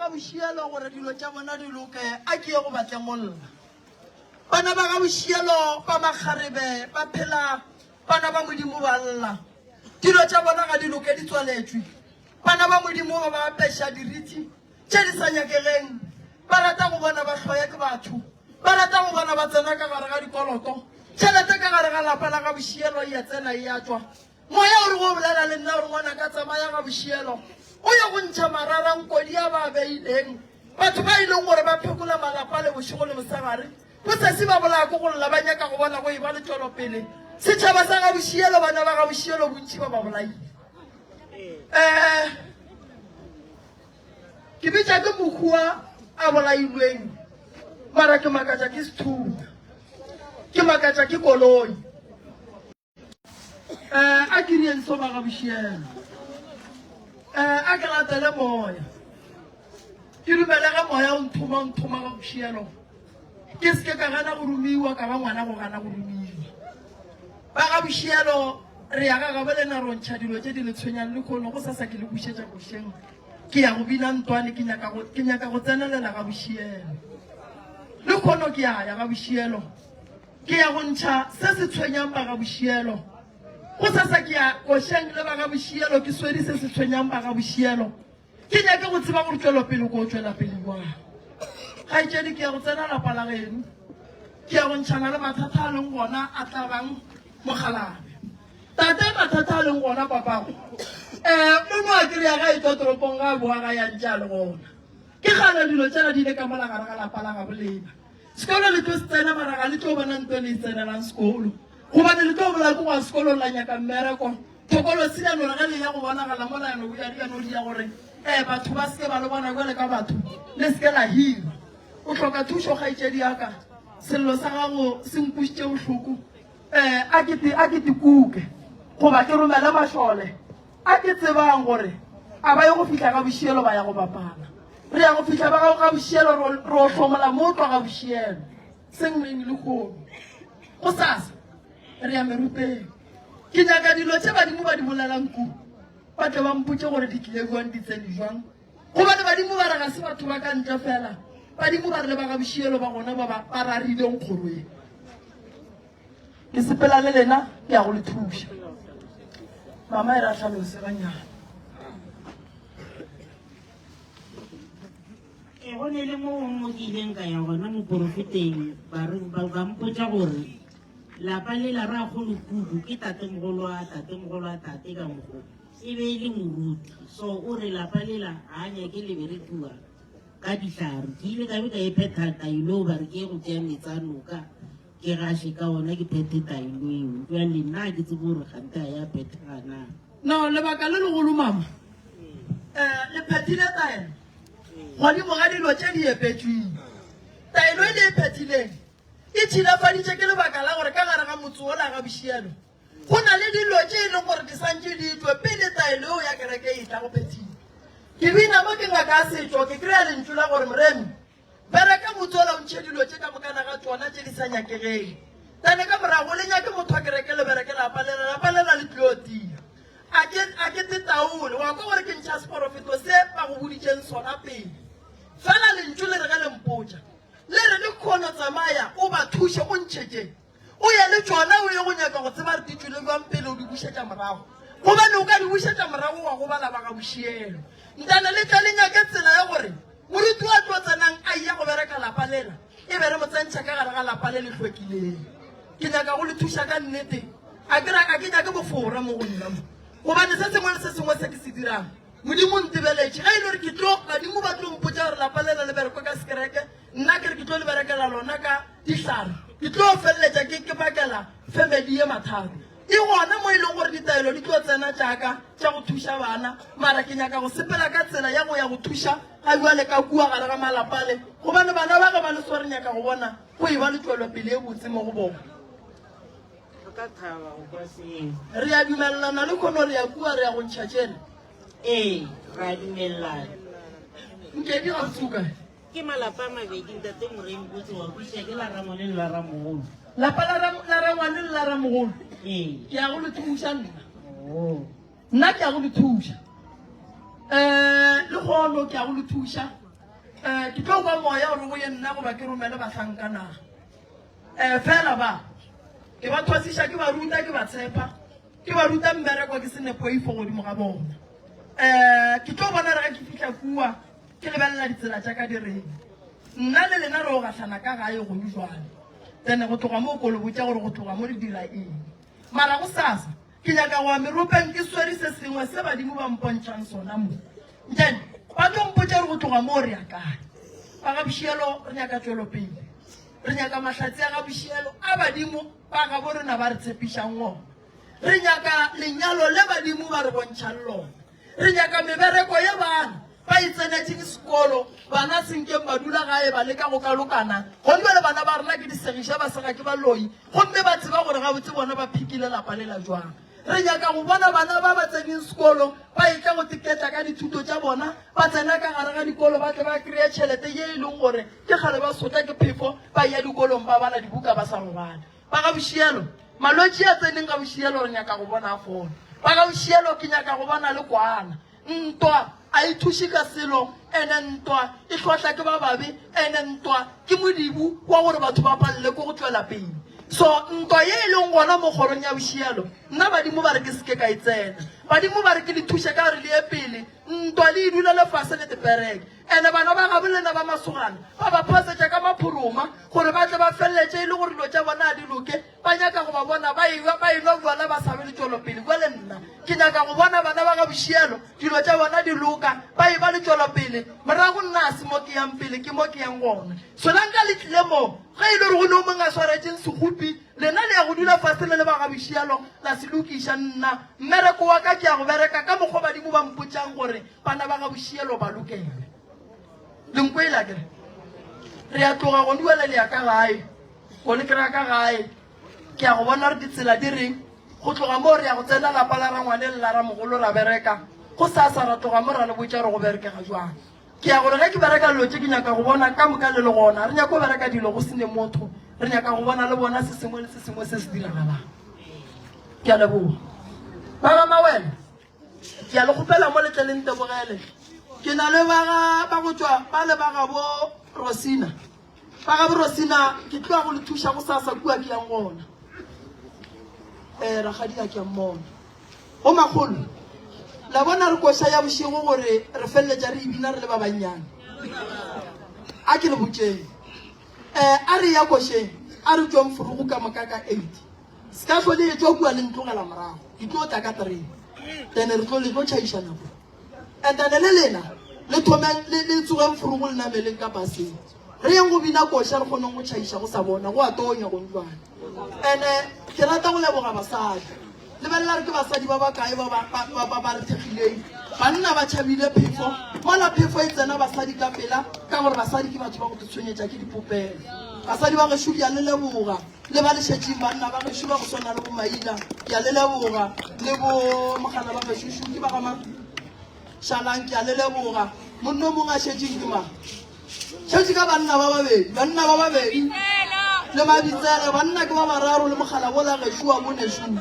ga bošielo gore dilo tša bona di loke a ke ye go batle molla bana ba ga bošielo ba makgarebe ba phela bana ba modimo ba lla dilo tša bona ga di loke di tswaletšwe bana ba modimo ba ba apeša diriti tše di sa nyakegeng ba rata go bona ba hloya ke batho ba rata go bona ba tsena ka gare ga dikoloto tšhelete ka gare ga lapa la ga bošielo e ya tsena e ya tswa moya o re go bolela le nna gore ngwana ka tsamaya ga bošielo o ye go ntšha mararankodi a ba beileng batho ba ileng gore ba phekola malapa le bošego le mosegare bosesi ba bolako go lla ba nyaka go bona go e ba le tšwelopele setšhaba sa ga bošielo bana ba ga bošielo bontši ba ba bolaile ke bitša ke mokgwa a bolailweng mara ke makatša ke sethunya ke makatša ke koloi a ke rientso ba ga bošielo a ke latele moya ke dumelege moya o nthoma ga bošielo ke seke ka gana go romiwa ka ba ngwana go gana go romiwa ba ga bošielo re ya ga gabo le na rontšha dilo tše di le tshwenyang le kgono go sasa ke le bušetša bošeng ke ya go bina ntwane ke nyaka go tsenelela ga bošielo le kgono ke ya ga bošielo ke ya go ntšha se se tshwenyang ba ga bošielo go sasa ke ya košeng le ba ga bošielo ke swedi se se tshwenyang ba ga bošielo ke nyake go tseba gore tšwelopele ko o tšwela pele jwang gaetšedi ke ya go tsena lapa la geno ke ya go ntšhana le mathata a leng gona a tlabang mogalabe tate mathata a leng gona papago mono a kry-a ga e tswa toropong ga boa ga yantša le gona ke gana dilo tsena di ile ka molagare ga lapa la ga bolena sekolo le tlo se tsena maraga le tlo bona ntwe le e tsenelang sekolo gobane le tlo bola ke goa sekolo la nyaka mmereko thokolo sila lona ga le ya go bonagala mo laeno yano di ya gore batho ba seke ba le bona kwele ka batho le seke la hira o tlhoka thuso gaetšedi yaka sello sa gago se nkušitše bohloko a ke tikuke goba ke romele mašole a ke tsebang gore a ba ye go fitlha ga bošielo ba ya go bapala re ya go fitlha ba ga bošielo re o hlomola mo tlwa ga bošielo sengmeng le kgono go sasa re ya merupeng ke nyaka dilo tše badimo ba di bolelang ku ba tle ba mpotse gore di tlile jwang di tsene jwang gobane badimo ba re ga se batho ba ka ntle fela badimo ba re le ba ga bošielo ba gona ba rarileng kgoroe ke sepela le lena ke ya go le thuša mama e ra tlhalose ganyana go ne le mo mo ke ileng ka ya gona mo porofeteng ba ka mpotsa gore lapa le la ra go lokudu ke tatemogolo a tate ka mogo e be e le moruti so o re lapa le la a nyake le berekiwa ka ditlhare ke ile ka be ka e phetha tailo ba re ke go tšea metsanoka ke gaše ka ona ke phethe tailo eo jale nna ke tsebo gore gante a ya phethagana no lebaka le legolo mama le phethile taelo godimo ga dilo tše di epetsweng taelo e le e phethileng e tšhilafaditše ke lebaka la gore ka gare ga motse o la ga bošielo go na le dilo tše e leng gore di santše di tšwe pele taelo eo ya kereke e tla go phethile ke bina mo ke ngaka a setšo ke kry-a lentšu la gore moremi bereka motse o la o ntšhe dilo tše ka mokana ga tsona tše di sa nyakegeng tane ka morago le nyake motho a kereke le bereke lapa lela le tlio tia a ke te taole wa kwa gore ke ntšha seporofeto se ba go boditšeng sona pele fela lentšu le re ge lempotša le re le kgono tsamaya o ba thuše go ntšhetše o ye le tšona o ye go nyaka go tseba re di tswile jwang pele o di bušetša morago gobane o ka di bušetša morago wa go bala ba ga bošielo ntane le tla le nyake tsela ya gore moruti wa tlo tsenang a ya go bereka lapa lela e be re mo tsentšha ka gare ga lapa le le hlwekileng ke nyaka go le thuša ka nnete a ke nyake bofora mo go nna mo gobane se sengwe le se sengwe se ke se dirang modimo ntebeletše ga e le gore ke tlo badimo ba tlo mpotsa gore lapa lela le bereko ka sekereke nna ke re ke tlo le berekela lona ka dihlare ke tlo feleletša ke bakela family ye mathata e gona mo e leng gore ditaelo di tlo tsena jaaka tša go thuša bana mara ke nyaka go sepela ka tsela ya go ya go thuša ga jale ka kua gare ga malapale gobane bana ba ge ba le so re nyaka go bona go e ba le tšwelopele e botse mo go bona re ya dumelelana le kgono re ya kua re ya go ntšha tšena ra dumelelana nke di ga tsuka ke malapa a mabedi ntate moremi botse wa buša ke la ramone le la ramogolo lapa la rangwane le la ramogolo ke ya go le thuša nna ke ya go le thuša le kgono ke ya go le thuša ke tlo kwa moya gore go ye nna goba ke romele batlhankana fela ba ke ba thwasiša ke ba ruta ke ba tshepa ke ba ruta mmereko ke sene poifo godimo ga bona ke tlo bona re ga ke fitlha kua ke lebelela ditsela tša ka di reng nna le lena re o gatlhana ka gae go jwale then go tloga mo kolo botša gore go tloga mo di dira eng mara go sasa ke nyaka go meropeng ke swere se sengwe se badimo ba mpontšhang sona mo then ba tlo mpotša re go tloga mo re ya kae ba ga bošielo re nyaka tšwelopele re nyaka mahlatsi a ga bošielo a badimo ba ga bo rena ba re tshepišang gona re nyaka lenyalo le badimo ba re bontšhang lona re nyaka mebereko ye bana ba itsenetseng sekolo bana senkeng ba dula gae ba leka go kalokana gonne le bana ba rena ke disegiša ba sega ke baloi gomme ba tseba gore gabotse bona ba phikile lapa lela jwang re nyaka go bona bana ba ba tseneng sekolo ba etla go tiketla ka dithuto tša bona ba tsena ka gare ga dikolo ba tle ba kry-e tšhelete ye e leng gore ke gale ba sota ke phefo ba ya dikolong ba bala dibuka ba sa robala ba ga bošielo malwetši a tseneng ga bošielo re nyaka go bona a fona ba ga bošielo ke nyaka go bona le kwana ntwa a ithuše ka selo ene ntwa e tlhotlha ke ba babe ene ntwa ke modibu wa gore batho ba palele ko go tswela pele so ntwa ye e leng gona mo kgorong ya bošielo nna badimo ba re ke seke ka e tsena badimo ba re ke di thuše ka gore le ye pele ntwa le e dula lefase le tepereke ene bana ba gabolena ba masogana ba ba phasetša ka maphoroma gore ba tle ba feleletše e le gore dilo tša bona a di loke ba nyaka go ba bona ba enwa bona ba sabe le tšwelopele kwele nna ke nyaka go bona bana ba ga bošielo dilo tša bona di loka ba e ba le tšwelopele morago nna a se mo ke yang pele ke mo ke yang gona sonanka le tlile mo ga e le gore go ne o mong a swaretšeng segopi lena le ya go dula fase le ba ga bošielo la se lokiša nna mmereko wa ka ke ya go bereka ka mokgwa badimo ba mpotšang gore bana ba ga bošielo ba lokele lenkwela kere re ya tloga go duela le ya ka gae go le kry-a ka gae ke ya go bona re ditsela di reng go tloga mo re ya go tsena lapa la rangwane le la ra mogolo ra bereka go sasa ra tloga mo ra le botša re go berekega jwang ke ya gore ge ke bereka dilo tse ke nyaka go bona ka moka le le gona re nyaka go bereka dilo go sene motho re nyaka go bona le bona se sengwe le se sengwe se se diragalang ke a leboga ba ba mawena ke ya le gopela mo letleleng tebogele ke na le ba go tswa ba le ba ga bo Rosina ba ga bo Rosina ke tloa go le thuša go sasa kua ke yang gona ragadi a ke mmona o magolo la bona re koša ya bošego gore re feleletša re ebina re le ba bannyane a ke le botšeng a re ya košeng a re tswang forogo ka moka ka 8 se ka tlhole e tswa kua le ntlogela morago ke tlo tla ka 3 then re tlo le tlo tšhaišana go and then le lena le thomeng le tsogeng forogo le nameleng ka paseng re yang go bina koša re kgoneng go tšhaiša go sa bona go a tonya go ntlwana and-e ke rata go leboga basadi lebelela re ke basadi ba bakae ba re thekgileng banna ba tšhabile phefo mola phefo e tsena basadi ka pela ka gore basadi ke batho ba go tshwenyetša ke dipopelo basadi ba gešo ke a le leboga le ba lešetšeng banna ba gešo ba go swana le bo maina ke a le leboga le bo mogana ba gešošo ke ba gama shalang ke a le leboga monno mongwe a šetšeng ke mang šetše ka banna ba babedi le mabitsele banna ke ba bararo le mogala bola gešoa mo nešoe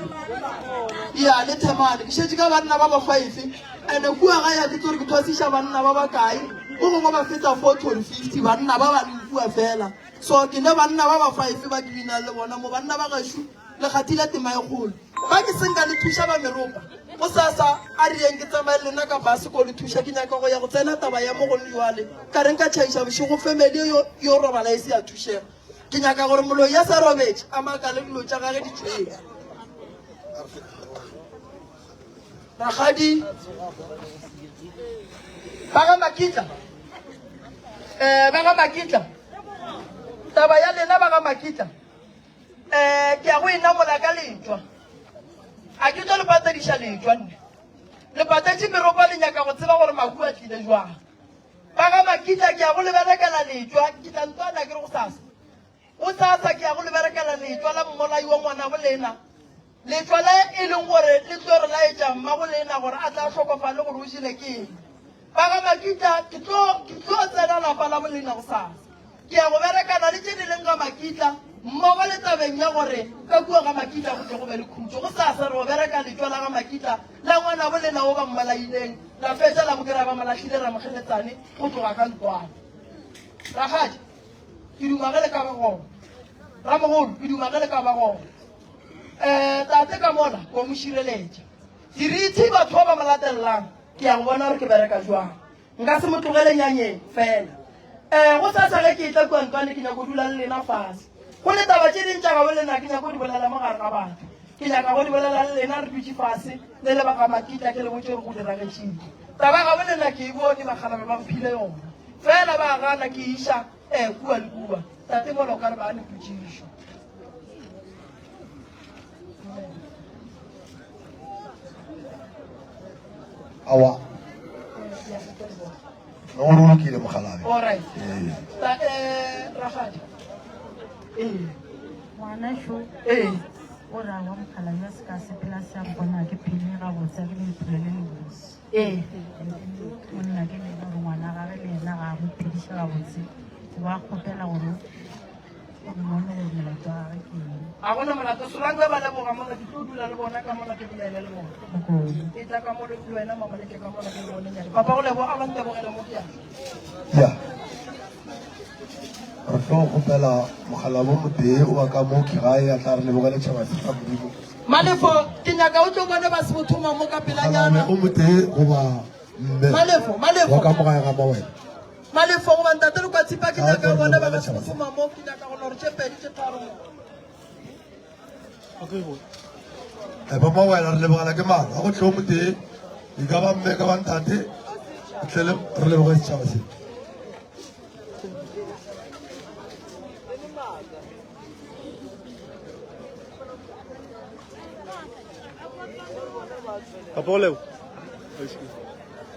ya le themane ke šetše ka banna ba ba 5 ande kua ga ya ke tsore ke thwasiša banna ba bakae go gongwe ba fetsa 40 or 50 banna ba ba kua fela so ke ne banna ba ba 5 ba ke bina le bona mo banna ba gešo le kgatile tema e kgolo ba ke senka le thuša ba meropa go sasa a rieng ke tsamaye lena ka base ko le thuša ke nyaka go ya go tsena taba ya mo go le jwale ka reng ka tšhaiša bošego family yo robala e se ya thušega ke nyaka gore moloi ya sa robetše a maka le dilo tša gage ditšweng ragadi ba ga makitla taba ya lena ba ga makitla ke ya go enamola ka letšwa a ke tlo le patadiša letšwa nne le patatše meropa le nyaka go tseba gore mahu a tlile jwang ba ga makitla ke ya go leberekela letšwa ke tla ntwana ke re go sasa ke ya go leberekela letšwa la mmolai wa ngwana bolena letšwa la e leng gore le tlo re laetša mma bolena gore a tla tlhokofale gore o šile ke eng ba ga makitla ke tlo tsena lapa la bolena go sasa ke ya go berekana le tše di leng ga makitla mmogo le tabeng ya gore ka kua ga makitla go tle go be le khutso go sasa re go bereka letšwa la ga makitla la ngwana bolena o ba mmalaileng la fetša la bokry-a ba malatlhile ra mogeletsane go tloga ka ntwana Rakgadi ke duma ge le ka ba gona ramogolo ke duma ge le ka ba gona tate ka mola ko mo šireletša dirithi batho ba ba mo latelelang ke ya go bona gore ke bereka jwang nka se mo tlogele nyanyeng fela go sasa ge ke tla kwantlwane ke nyaka go dula le lena fase go le taba tše dintša ga bo lena ke nyaka go di bolela mo gare ga batho ke nyaka go di bolela le lena re dutse fase le lebaka makitla ke le botse gore go diragetšile taba ga bo lena ke e bone bagalabe ba mphile yona fela ba gana ke iša kua le kua tate mola o ka re ba ne potšišo awa no lo lokile mogalabe alright Rakgadi ngwana sho o ra wa mokhala ya se ka sepela se a bona ke phele ga botsa ke le phele le botse monna ke le gore ngwana ga le ena ga mo phedisha ga botse ba kgopela gore o mona go melato ga ke a gona molato solange ba leboga mola ke tlo dula le bona ka mola ke bolela le bona e tla ka mola le wena mama le ke ka mola ke le bona nyane papa go lebo a bante bogela mo ke ya re tlo kgopela mogala bo motee o ba ka mo ke gae a tla re lebogele tšhabase ka modimo malefo ke nyaka o tlo bone ba se bothoma mo ka pelanyana o motee goba mme wa ka mogae ga mawena malefo go bantate le kwa tshipa ke nyaka bone ba ba se bothoma mo ke nyaka go lore tše pedi tše tharo ba mawena re lebogela ke mang ga go tle o motee e ka ba mme ka bantate tlele re leboge setšhaba se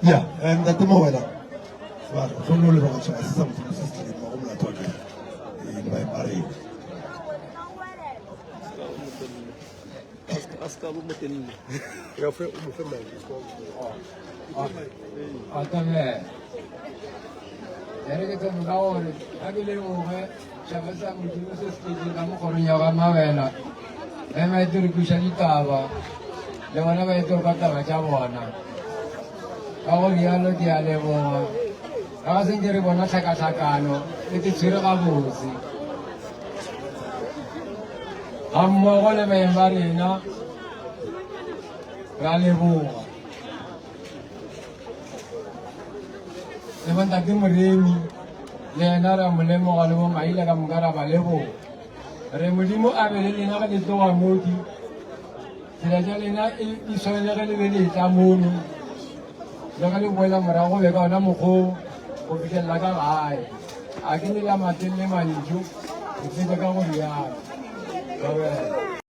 ya ntate mawena sebaka tlo lo leboga setšhaba se sa motho se se tlileng mago molato wa kena le baepareng Atame. Ere ke tsomo ka gore a ke leboge tšhaba sa modimo se se tletseng ka mokgorong ya ga mawena ge maete re kuša ditaba le bona baete ka taba tša bona ka go rialo ke a leboga ka ga sentse re bona tlhakatlhakano le ke tshwere gabotse ga mmogo le baeng ba rena re a leboga le bontate moremi le ena re a mo lemoga le bo maile ka moka ra ba leboga re modimo a be le lena ga le tloga modi tsela tša lena e tshwanelege le be le tla mono le ga le boela morago be ka ona mokgwa go fitlhelela ka gae a ke ne la mateng le mantšu go feta ka go rialo